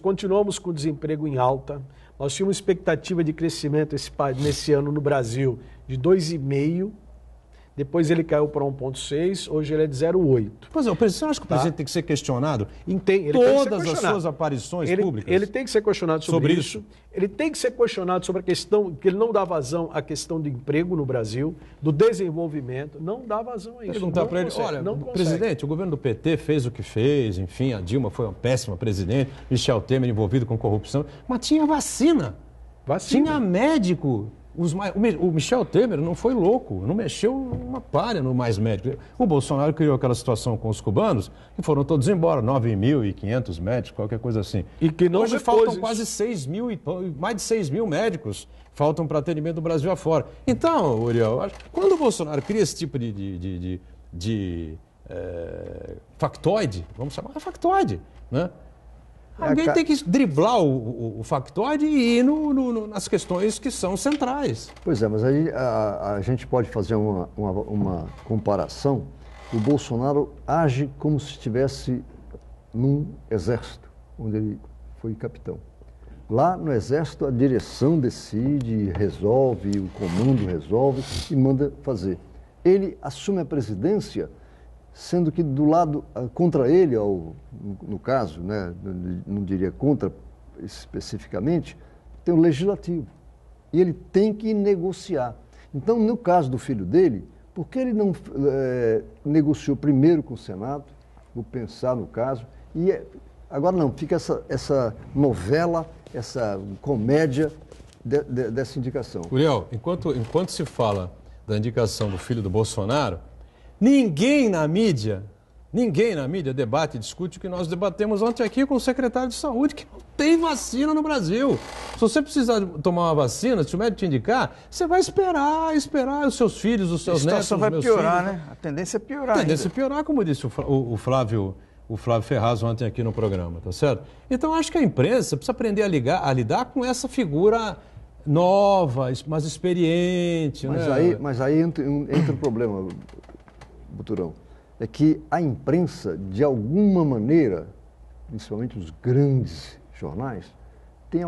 continuamos com o desemprego em alta. Nós tínhamos expectativa de crescimento nesse ano no Brasil de 2,5%. Depois ele caiu para 1,6%, hoje ele é de 0,8%. Pois é, você acha que o presidente tem que ser questionado em ele todas as suas aparições públicas? Ele tem que ser questionado sobre isso. Ele tem que ser questionado sobre a questão, que ele não dá vazão à questão do emprego no Brasil, do desenvolvimento, não dá vazão a isso. Perguntar para ele, olha, presidente, o governo do PT fez o que fez, enfim, a Dilma foi uma péssima presidente, Michel Temer envolvido com corrupção, mas tinha vacina. Tinha médico. O Michel Temer não foi louco, não mexeu uma palha no Mais Médico. O Bolsonaro criou aquela situação com os cubanos e foram todos embora, 9.500 médicos, qualquer coisa assim. E que não hoje faltam quase 6 mil, mais de 6 mil médicos faltam para atendimento do Brasil afora. Então, Uriel, quando o Bolsonaro cria esse tipo de factoide, vamos chamar de factoide, né? Alguém tem que driblar o factoide e ir nas questões que são centrais. Pois é, mas aí a gente pode fazer uma comparação. O Bolsonaro age como se estivesse num exército, onde ele foi capitão. Lá no exército a direção decide, resolve, o comando resolve e manda fazer. Ele assume a presidência, sendo que do lado contra ele, no caso, né, não diria contra especificamente, tem o legislativo. E ele tem que negociar. Então, no caso do filho dele, por que ele não negociou primeiro com o Senado? Vou pensar no caso. E agora não, fica essa novela, essa comédia dessa indicação. Uriel, enquanto se fala da indicação do filho do Bolsonaro, ninguém na mídia debate e discute o que nós debatemos ontem aqui com o secretário de Saúde, que não tem vacina no Brasil. Se você precisar tomar uma vacina, se o médico te indicar, você vai esperar os seus filhos, os seus netos, os meus filhos. A situação vai piorar, né? A tendência é piorar. A tendência é piorar, como disse o Flávio Ferraz ontem aqui no programa, tá certo? Então, acho que a imprensa precisa aprender a lidar com essa figura nova, mais experiente. Mas aí entra o problema, Buturão, é que a imprensa, de alguma maneira, principalmente os grandes jornais, tem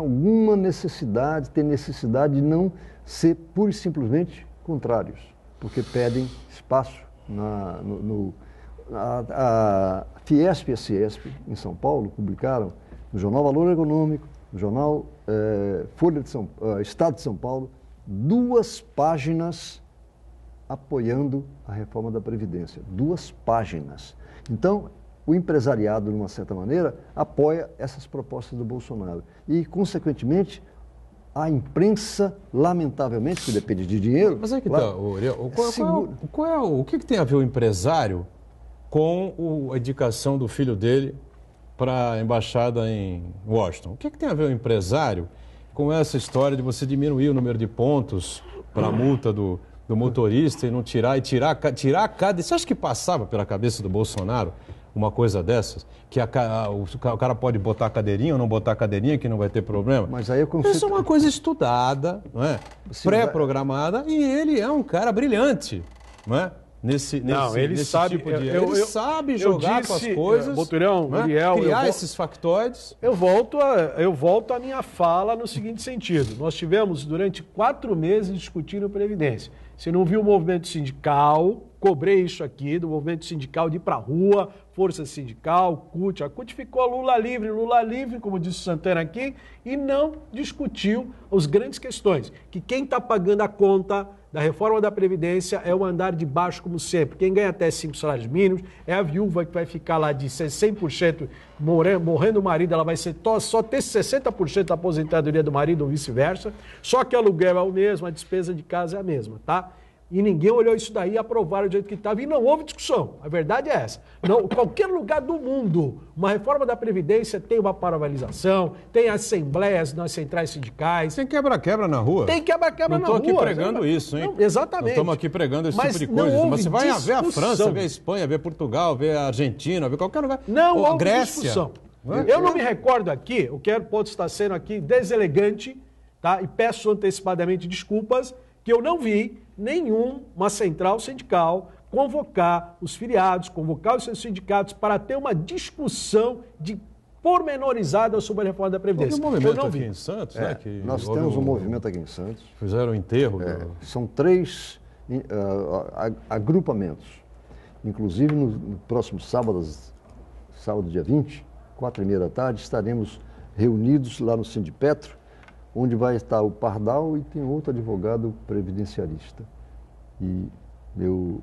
necessidade de não ser pura e simplesmente contrários, porque pedem espaço a Fiesp e a Ciesp, em São Paulo, publicaram no Jornal Valor Econômico, no Jornal Estado de São Paulo, 2 páginas apoiando a reforma da Previdência. 2 páginas. Então, o empresariado, de uma certa maneira, apoia essas propostas do Bolsonaro. E, consequentemente, a imprensa, lamentavelmente, que depende de dinheiro... Mas é que tá, o que tem a ver o empresário com a indicação do filho dele para a embaixada em Washington? O que tem a ver o empresário com essa história de você diminuir o número de pontos para a multa do do motorista e não tirar a cadeira. Você acha que passava pela cabeça do Bolsonaro uma coisa dessas? Que o cara pode botar a cadeirinha ou não botar a cadeirinha, que não vai ter problema? Mas aí o conceito... Isso é uma coisa estudada, não é? Pré-programada, e ele é um cara brilhante, não é? Nesse sabe, tipo de... Ele sabe jogar com as coisas, Boturão, né? Uriel, criar esses factoides. Eu volto à minha fala no seguinte sentido. Nós tivemos durante 4 meses discutindo Previdência. Você não viu o movimento sindical, cobrei isso aqui, do movimento sindical de ir para a rua, Força Sindical, CUT. A CUT ficou Lula livre, como disse o Santana aqui, e não discutiu as grandes questões. Que quem está pagando a conta da reforma da Previdência é o andar de baixo, como sempre. Quem ganha até 5 salários mínimos é a viúva que vai ficar lá de 100% morrendo o marido, ela vai só ter 60% da aposentadoria do marido ou vice-versa. Só que o aluguel é o mesmo, a despesa de casa é a mesma, tá? E ninguém olhou isso daí e aprovaram do jeito que estava. E não houve discussão. A verdade é essa. Não, qualquer lugar do mundo, uma reforma da Previdência tem uma paralisação, tem assembleias nas centrais sindicais. Tem quebra-quebra na rua. Tem quebra-quebra na rua. Não estou aqui pregando isso, hein? Não, exatamente. Não estamos aqui pregando esse tipo de não coisa. houve Mas você vai discussão. ver a França, ver a Espanha, ver Portugal, ver a Argentina, ver qualquer lugar. Não Ou houve Grécia. discussão. Eu não me recordo aqui, posso estar sendo aqui deselegante, tá? E peço antecipadamente desculpas, que eu não vi nenhuma central sindical convocar os filiados, convocar os seus sindicatos para ter uma discussão pormenorizada sobre a reforma da Previdência. Houve um movimento aqui em Santos, né? Que nós temos um movimento aqui em Santos. Fizeram o enterro. São 3 agrupamentos. Inclusive, no próximo sábado, dia 20, 4h30 da tarde, estaremos reunidos lá no Sindipetro, onde vai estar o Pardal e tem outro advogado previdenciarista. E o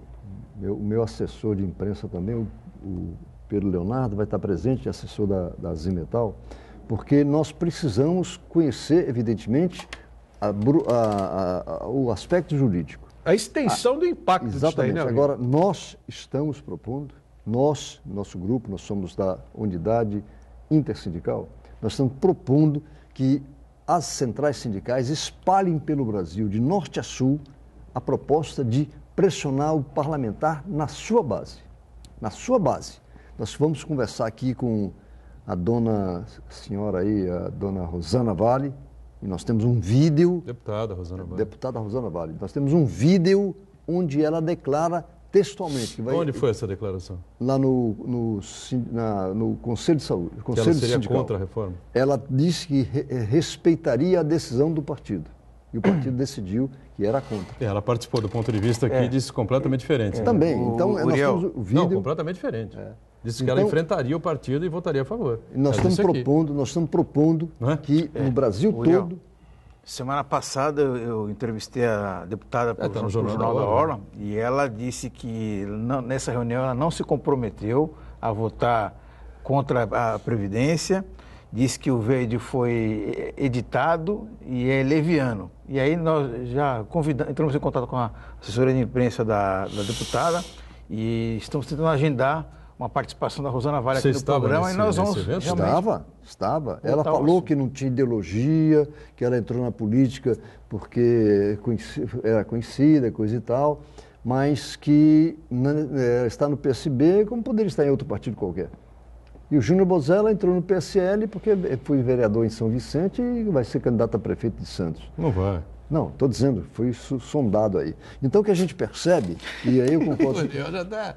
meu assessor de imprensa também, o Pedro Leonardo, vai estar presente, assessor da Zimetal, porque nós precisamos conhecer, evidentemente, o aspecto jurídico. A extensão do impacto disso daí, né? Agora, nós estamos propondo, nosso grupo, nós somos da unidade intersindical, nós estamos propondo que as centrais sindicais espalhem pelo Brasil, de norte a sul, a proposta de pressionar o parlamentar na sua base. Na sua base. Nós vamos conversar aqui com a dona Rosana Vale, e nós temos um vídeo... Deputada Rosana Vale. Nós temos um vídeo onde ela declara textualmente... que vai, Onde foi essa declaração? Lá no Conselho de Saúde. Que ela seria contra a reforma? Ela disse que respeitaria a decisão do partido. E o partido decidiu que era contra. Ela participou do ponto de vista aqui e disse completamente diferente. Também. Então, nós temos o vídeo... Não, completamente diferente. Disse que ela enfrentaria o partido e votaria a favor. Nós estamos propondo que no Brasil todo... Semana passada eu entrevistei a deputada no Jornal da Hora e ela disse que nessa reunião ela não se comprometeu a votar contra a Previdência, disse que o verde foi editado e é leviano. E aí nós já entramos em contato com a assessoria de imprensa da deputada e estamos tentando agendar uma participação da Rosana Vale aqui no programa e nós vamos... Estava. Ela falou que não tinha ideologia, que ela entrou na política porque era conhecida, coisa e tal, mas que está no PSB como poderia estar em outro partido qualquer. E o Júnior Bozella entrou no PSL porque foi vereador em São Vicente e vai ser candidato a prefeito de Santos. Não vai. Não, estou dizendo, foi sondado aí. Então o que a gente percebe, e aí eu concordo... já está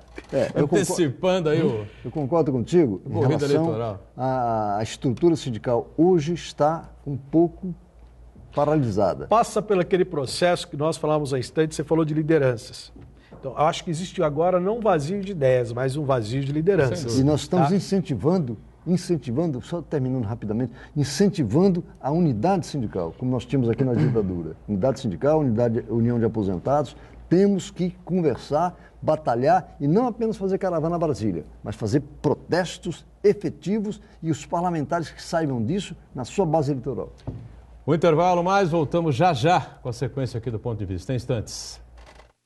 antecipando aí o... Eu concordo contigo em relação à estrutura sindical. Hoje está um pouco paralisada. Passa pelo aquele processo que nós falávamos há instante, você falou de lideranças. Então, eu acho que existe agora não um vazio de ideias, mas um vazio de lideranças. E nós estamos incentivando, só terminando rapidamente, incentivando a unidade sindical, como nós tínhamos aqui na ditadura. Unidade sindical, união de aposentados, temos que conversar, batalhar e não apenas fazer caravana a Brasília, mas fazer protestos efetivos e os parlamentares que saibam disso na sua base eleitoral. O intervalo mais, voltamos já com a sequência aqui do Ponto de Vista, em instantes.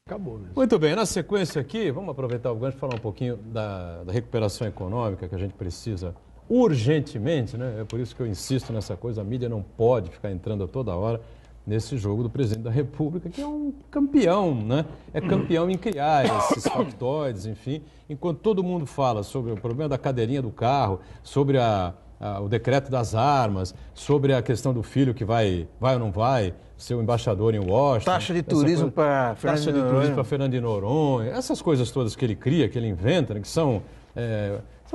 Acabou mesmo. Muito bem, na sequência aqui, vamos aproveitar o gancho e falar um pouquinho da recuperação econômica que a gente precisa urgentemente, né? É por isso que eu insisto nessa coisa, a mídia não pode ficar entrando a toda hora nesse jogo do presidente da República, que é um campeão, né? É campeão em criar esses factoides, enfim. Enquanto todo mundo fala sobre o problema da cadeirinha do carro, sobre o decreto das armas, sobre a questão do filho que vai ou não vai ser o embaixador em Washington. Taxa de turismo para Fernando de Noronha. Essas coisas todas que ele cria, que ele inventa, né, que são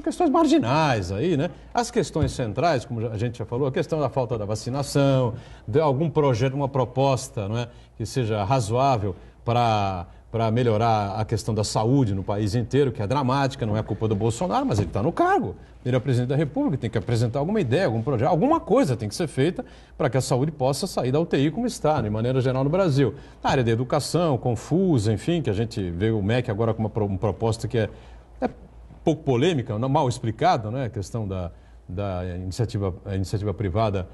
questões marginais aí, né? As questões centrais, como a gente já falou, a questão da falta da vacinação, de algum projeto, uma proposta, não é, que seja razoável para melhorar a questão da saúde no país inteiro, que é dramática, não é culpa do Bolsonaro, mas ele está no cargo. Ele é presidente da República, tem que apresentar alguma ideia, algum projeto, alguma coisa tem que ser feita para que a saúde possa sair da UTI como está, de maneira geral no Brasil. Na área da educação, confusa, enfim, que a gente vê o MEC agora com uma proposta que é pouco polêmica, mal explicada, né? A questão da iniciativa privada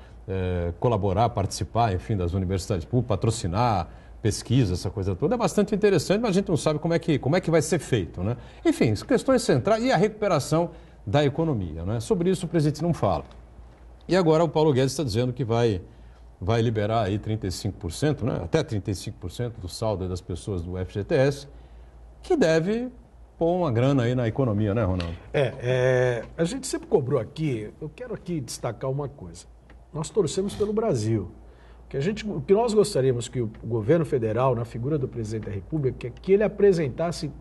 colaborar, participar, enfim, das universidades públicas, patrocinar pesquisa, essa coisa toda, é bastante interessante, mas a gente não sabe como é que vai ser feito, né? Enfim, questões centrais e a recuperação da economia, né? Sobre isso o presidente não fala. E agora o Paulo Guedes está dizendo que vai liberar aí 35%, né? Até 35% do saldo das pessoas do FGTS, que deve pôr uma grana aí na economia, né, Ronaldo? A gente sempre cobrou aqui, eu quero aqui destacar uma coisa. Nós torcemos pelo Brasil. O que nós gostaríamos que o governo federal, na figura do presidente da República, é que ele apresentasse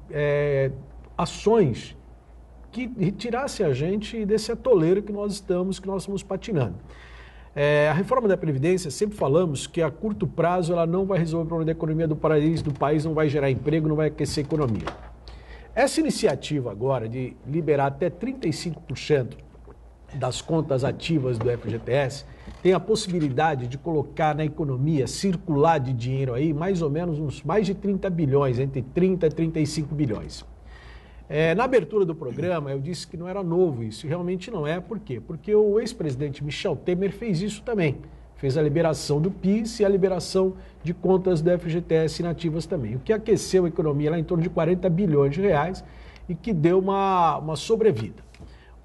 ações que retirassem a gente desse atoleiro que nós estamos patinando. A reforma da Previdência, sempre falamos que a curto prazo ela não vai resolver o problema da economia do país, não vai gerar emprego, não vai aquecer a economia. Essa iniciativa agora de liberar até 35% das contas ativas do FGTS tem a possibilidade de colocar na economia, circular de dinheiro aí, mais ou menos uns mais de 30 bilhões, entre 30 e 35 bilhões. Na abertura do programa, eu disse que não era novo isso, e realmente não é. Por quê? Porque o ex-presidente Michel Temer fez isso também. Fez a liberação do PIS e a liberação de contas do FGTS inativas também. O que aqueceu a economia lá em torno de 40 bilhões de reais e que deu uma sobrevida.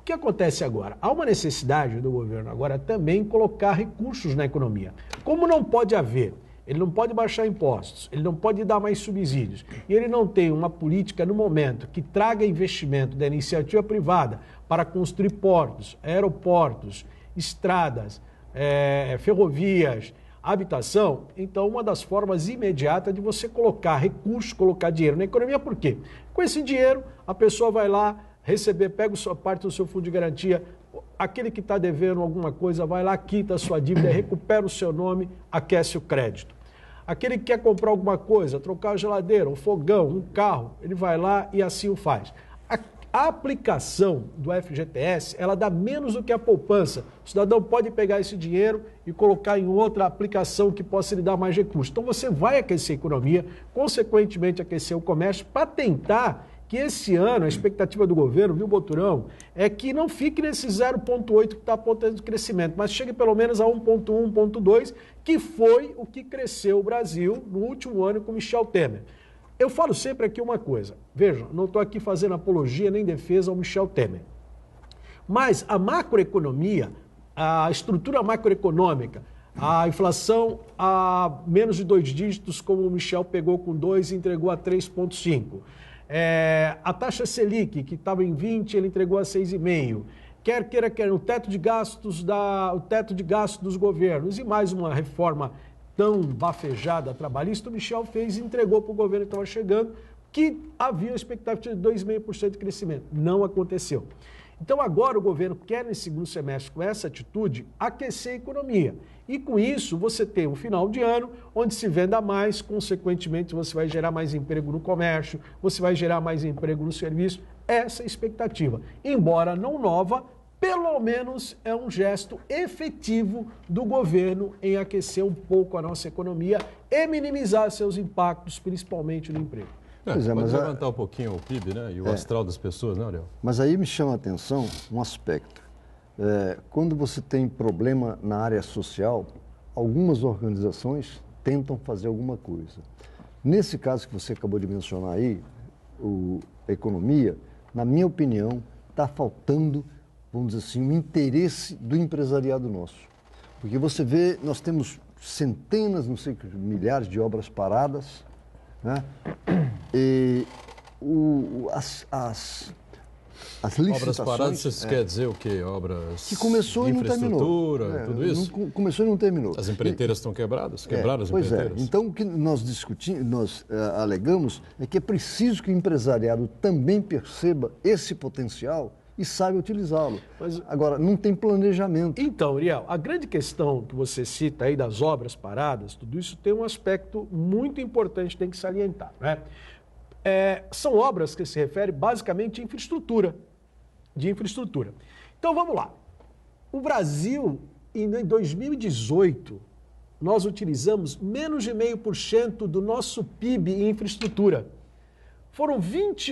O que acontece agora? Há uma necessidade do governo agora também colocar recursos na economia. Como não pode haver, ele não pode baixar impostos, ele não pode dar mais subsídios, e ele não tem uma política no momento que traga investimento da iniciativa privada para construir portos, aeroportos, estradas, ferrovias, habitação, então uma das formas imediatas de você colocar recursos, colocar dinheiro na economia, por quê? Com esse dinheiro, a pessoa vai lá receber, pega a sua parte do seu fundo de garantia, aquele que está devendo alguma coisa, vai lá, quita a sua dívida, recupera o seu nome, aquece o crédito. Aquele que quer comprar alguma coisa, trocar a geladeira, um fogão, um carro, ele vai lá e assim o faz. A aplicação do FGTS, ela dá menos do que a poupança. O cidadão pode pegar esse dinheiro e colocar em outra aplicação que possa lhe dar mais recursos. Então você vai aquecer a economia, consequentemente aquecer o comércio, para tentar que esse ano, a expectativa do governo, viu, Boturão, é que não fique nesse 0,8 que está apontando de crescimento, mas chegue pelo menos a 1,1, 1,2, que foi o que cresceu o Brasil no último ano com Michel Temer. Eu falo sempre aqui uma coisa, vejam, não estou aqui fazendo apologia nem defesa ao Michel Temer, mas a macroeconomia, a estrutura macroeconômica, a inflação a menos de 2 dígitos, como o Michel pegou com 2 e entregou a 3,5. A taxa Selic, que estava em 20, ele entregou a 6,5. Quer o teto de gastos dos governos e mais uma reforma tão bafejada trabalhista, o Michel fez e entregou para o governo que estava chegando, que havia a expectativa de 2,5% de crescimento. Não aconteceu. Então agora o governo quer, nesse segundo semestre, com essa atitude, aquecer a economia. E com isso você tem um final de ano onde se venda mais, consequentemente você vai gerar mais emprego no comércio, você vai gerar mais emprego no serviço. Essa é a expectativa. Embora não nova, pelo menos é um gesto efetivo do governo em aquecer um pouco a nossa economia e minimizar seus impactos, principalmente no emprego. Pode levantar um pouquinho o PIB, né? E o astral das pessoas, né, Ariel? Mas aí me chama a atenção um aspecto. Quando você tem problema na área social, algumas organizações tentam fazer alguma coisa. Nesse caso que você acabou de mencionar aí, a economia, na minha opinião, está faltando, vamos dizer assim, o interesse do empresariado nosso. Porque você vê, nós temos centenas, não sei, milhares de obras paradas, né? E as licitações... Obras paradas, você quer dizer o quê? Obras que começou de e não terminou. infraestrutura, tudo isso? Começou e não terminou. As empreiteiras estão quebradas? Quebraram as Pois empreiteiras? Então, o que nós discutimos, nós alegamos, é que é preciso que o empresariado também perceba esse potencial e saiba utilizá-lo. Agora, não tem planejamento. Então, Uriel, a grande questão que você cita aí das obras paradas, tudo isso tem um aspecto muito importante que tem que salientar, né? São obras que se referem basicamente à infraestrutura, de infraestrutura. Então, vamos lá. O Brasil, em 2018, nós utilizamos menos de 0,5% do nosso PIB em infraestrutura. Foram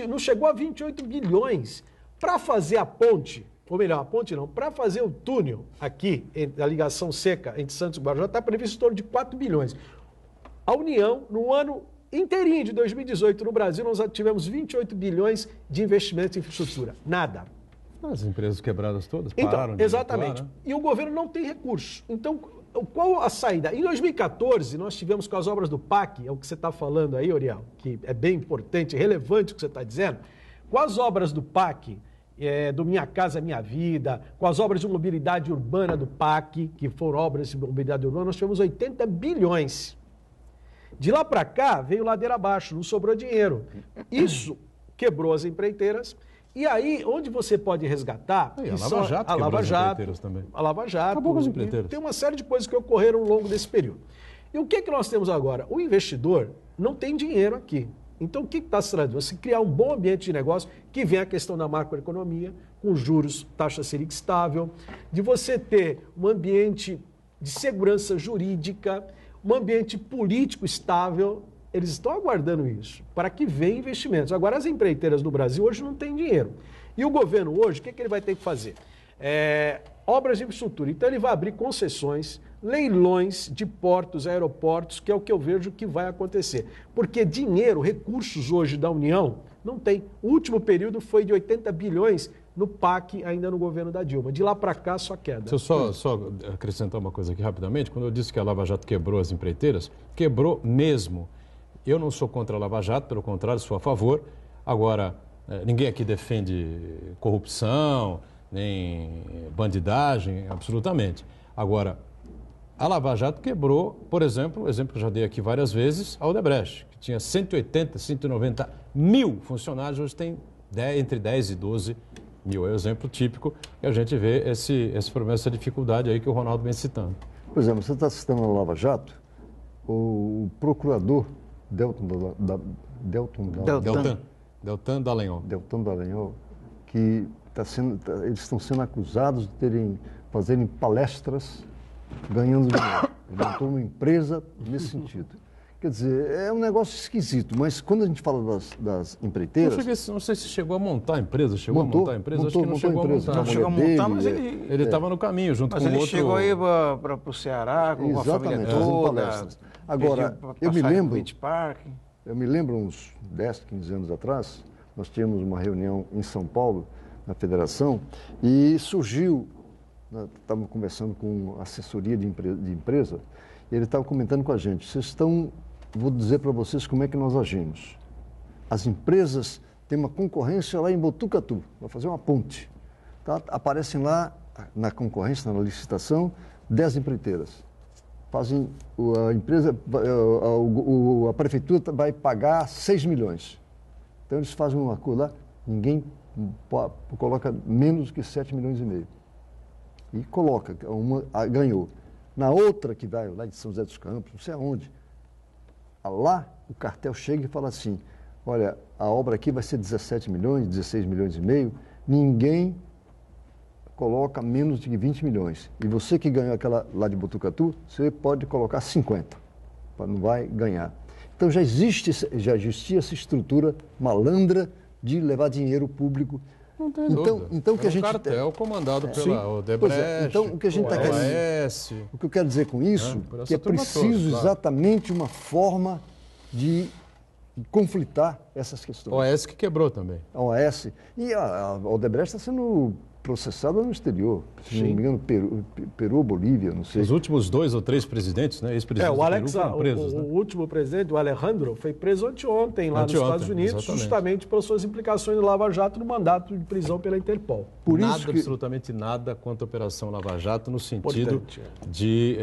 não chegou a 28 bilhões para fazer a ponte, ou melhor, a ponte não, para fazer o túnel aqui, a ligação seca entre Santos e Guarujá, está previsto em torno de 4 bilhões. A União, no ano inteirinho de 2018, no Brasil, nós tivemos 28 bilhões de investimentos em infraestrutura. Nada. As empresas quebradas todas Então, pararam de exatamente. atuar, né? E o governo não tem recursos. Então, qual a saída? Em 2014, nós tivemos com as obras do PAC, é o que você está falando aí, Uriel, que é bem importante, relevante o que você está dizendo. Com as obras do PAC, do Minha Casa Minha Vida, com as obras de mobilidade urbana do PAC, que foram obras de mobilidade urbana, nós tivemos 80 bilhões. De lá para cá, veio ladeira abaixo, não sobrou dinheiro. Isso quebrou as empreiteiras. E aí, onde você pode resgatar... A Lava Jato quebrou as empreiteiras também. A Lava Jato. Acabou com as empreiteiras. Tem uma série de coisas que ocorreram ao longo desse período. E o que nós temos agora? O investidor não tem dinheiro aqui. Então, o que está se tratando? Você criar um bom ambiente de negócio, que vem a questão da macroeconomia, com juros, taxa Selic estável, de você ter um ambiente de segurança jurídica, um ambiente político estável. Eles estão aguardando isso, para que venham investimentos. Agora, as empreiteiras do Brasil hoje não têm dinheiro. E o governo hoje, o que ele vai ter que fazer? Obras de infraestrutura. Então, ele vai abrir concessões, leilões de portos, aeroportos, que é o que eu vejo que vai acontecer. Porque dinheiro, recursos hoje da União, não tem. O último período foi de 80 bilhões no PAC, ainda no governo da Dilma. De lá para cá, só queda. Se eu só acrescentar uma coisa aqui rapidamente, quando eu disse que a Lava Jato quebrou as empreiteiras, quebrou mesmo. Eu não sou contra a Lava Jato, pelo contrário, sou a favor. Agora, ninguém aqui defende corrupção, nem bandidagem, absolutamente. Agora, a Lava Jato quebrou, por exemplo, o exemplo que eu já dei aqui várias vezes, a Odebrecht, que tinha 180, 190 mil funcionários, hoje tem entre 10 e 12 mil. É o exemplo típico que a gente vê esse problema, essa dificuldade aí que o Ronaldo vem citando. Por exemplo, você está citando a Lava Jato, o procurador Deltan Dallagnol, que eles estão sendo acusados de fazerem palestras ganhando dinheiro. Ele montou uma empresa nesse sentido. Quer dizer, é um negócio esquisito, mas quando a gente fala das empreiteiras... Não sei se chegou a montar a empresa, Acho que não chegou a montar. Não chegou a montar, mas ele estava no caminho, junto com outro... Mas ele chegou aí para o Ceará, com a família toda. Agora, eu me lembro uns 10, 15 anos atrás, nós tínhamos uma reunião em São Paulo, na federação, e surgiu, estávamos conversando com assessoria de empresa, e ele estava comentando com a gente, vou dizer para vocês como é que nós agimos. As empresas têm uma concorrência lá em Botucatu, vai fazer uma ponte. Tá? Aparecem lá, na concorrência, na licitação, 10 empreiteiras. A prefeitura vai pagar 6 milhões. Então eles fazem um acordo lá, ninguém coloca menos que 7 milhões e meio. E coloca, ganhou. Na outra que vai lá de São José dos Campos, não sei aonde, lá o cartel chega e fala assim, olha, a obra aqui vai ser 17 milhões, 16 milhões e meio, ninguém coloca menos de 20 milhões. E você que ganhou aquela lá de Botucatu, você pode colocar 50, não vai ganhar. Então já existia essa estrutura malandra de levar dinheiro público. Não tem dúvida. Então que a gente cartel comandado pela Odebrecht, então o que a gente está querendo, o que eu quero dizer com isso, que é preciso exatamente uma forma de conflitar essas questões. A OAS que quebrou também. A OAS. E a Odebrecht está sendo processada no exterior. Se não Sim. me engano, Peru ou Bolívia, não sei. Os últimos 2 ou 3 presidentes, né? Ex-presidentes O Alex, do Peru foram presos, o né? último presidente, o Alejandro, foi preso anteontem lá nos Estados Unidos, exatamente. justamente pelas suas implicações no Lava Jato no mandato de prisão pela Interpol. Por nada, isso que- absolutamente nada contra a Operação Lava Jato no sentido Importante, de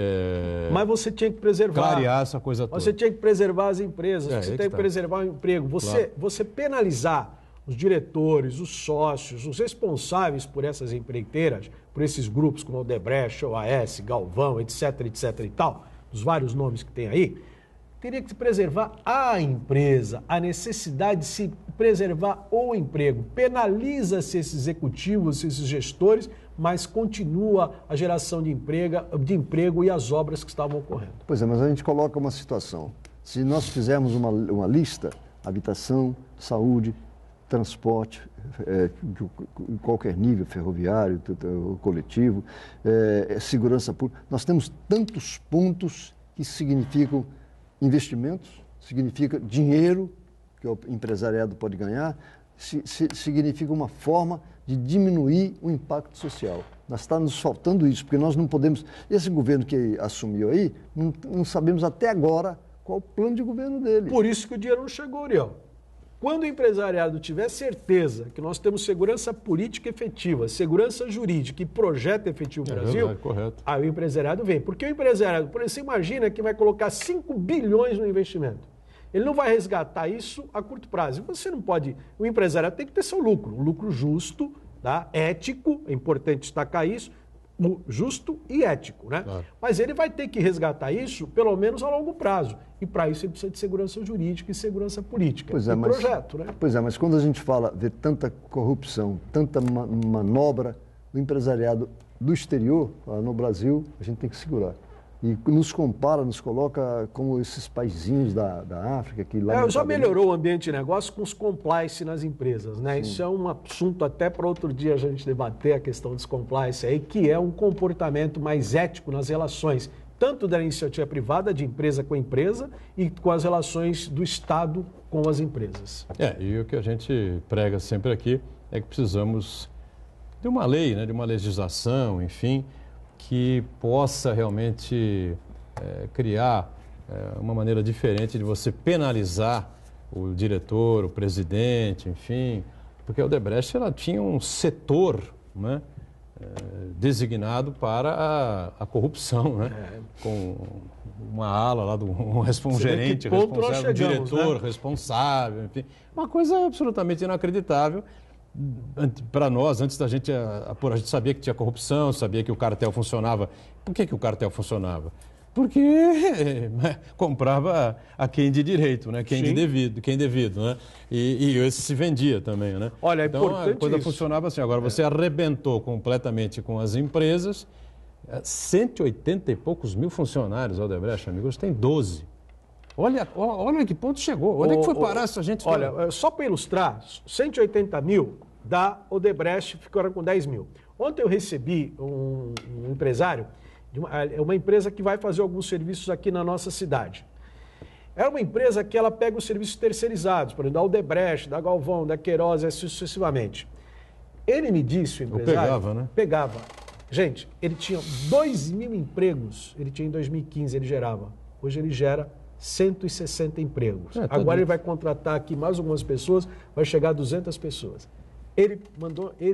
Mas você tinha que preservar. clarear essa coisa toda. Você tinha que preservar as empresas, É, você aí tem que que tá. preservar o emprego. Claro. Você penalizar os diretores, os sócios, os responsáveis por essas empreiteiras, por esses grupos como Odebrecht, OAS, Galvão, etc, etc e tal, os vários nomes que tem aí, teria que preservar a empresa, a necessidade de se preservar o emprego. Penaliza-se esses executivos, esses gestores, mas continua a geração de emprego e as obras que estavam ocorrendo. Pois é, mas a gente coloca uma situação. Se nós fizermos uma lista, habitação, saúde, transporte, em qualquer nível, ferroviário, coletivo, segurança pública, nós temos tantos pontos que significam investimentos, significa dinheiro que o empresariado pode ganhar, significa uma forma de diminuir o impacto social. Nós está nos faltando isso, porque nós não podemos... Esse governo que assumiu aí, não sabemos até agora qual o plano de governo dele. Por isso que o dinheiro não chegou, Uriel. Quando o empresariado tiver certeza que nós temos segurança política efetiva, segurança jurídica e projeto efetivo no Brasil, verdade, correto. aí o empresariado vem. Porque o empresariado, por exemplo, você imagina que vai colocar 5 bilhões no investimento. Ele não vai resgatar isso a curto prazo. Você não pode... O empresariado tem que ter seu lucro, um lucro justo, tá? Ético, é importante destacar isso, justo e ético, né? Claro. Mas ele vai ter que resgatar isso, pelo menos a longo prazo. E para isso ele precisa de segurança jurídica e segurança política. Pois é, e mas, projeto, né? Pois é, mas quando a gente vê tanta corrupção, tanta manobra do empresariado do exterior, no Brasil, a gente tem que segurar. E nos compara, nos coloca como esses paizinhos da África que lá... Já melhorou o ambiente de negócio com os compliance nas empresas, né? Sim. Isso é um assunto até para outro dia a gente debater a questão dos compliance aí, que é um comportamento mais ético nas relações, tanto da iniciativa privada, de empresa com empresa, e com as relações do Estado com as empresas. E o que a gente prega sempre aqui é que precisamos de uma lei, né, de uma legislação, enfim, que possa realmente criar uma maneira diferente de você penalizar o diretor, o presidente, enfim, porque a Odebrecht ela tinha um setor, né, designado para a corrupção, né, com uma ala lá, um gerente responsável, um diretor, né, responsável, enfim, uma coisa absolutamente inacreditável. Para nós, antes da gente a gente sabia que tinha corrupção, sabia que o cartel funcionava. Por que o cartel funcionava? Porque comprava a quem de direito, né? Quem devido, né? E esse se vendia também, né? Olha, é então importante a coisa isso. funcionava assim. Agora você arrebentou completamente com as empresas, 180 e poucos mil funcionários, Odebrecht, amigos, tem 12. Olha a que ponto chegou. Onde é que foi parar essa gente? Olha, só para ilustrar, 180 mil da Odebrecht ficaram com 10 mil. Ontem eu recebi um empresário, uma empresa que vai fazer alguns serviços aqui na nossa cidade. É uma empresa que ela pega os serviços terceirizados, por exemplo, da Odebrecht, da Galvão, da Queiroz, assim sucessivamente. Ele me disse, o empresário... pegava, né? Pegava. Gente, ele tinha 2 mil empregos, ele tinha em 2015, ele gerava. Hoje ele gera 160 empregos. Agora ele vai contratar aqui mais algumas pessoas, vai chegar a 200 pessoas. Ele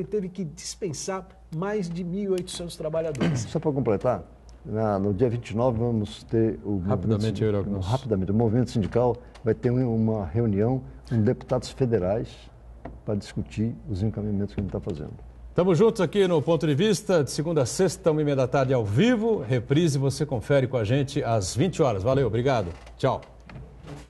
teve que dispensar mais de 1.800 trabalhadores. Só para completar, no dia 29 vamos ter o movimento sindical vai ter uma reunião com deputados federais para discutir os encaminhamentos que a gente está fazendo. Estamos juntos aqui no Ponto de Vista, de segunda a sexta, 1h30 da tarde ao vivo. Reprise você confere com a gente às 20 horas. Valeu, obrigado. Tchau.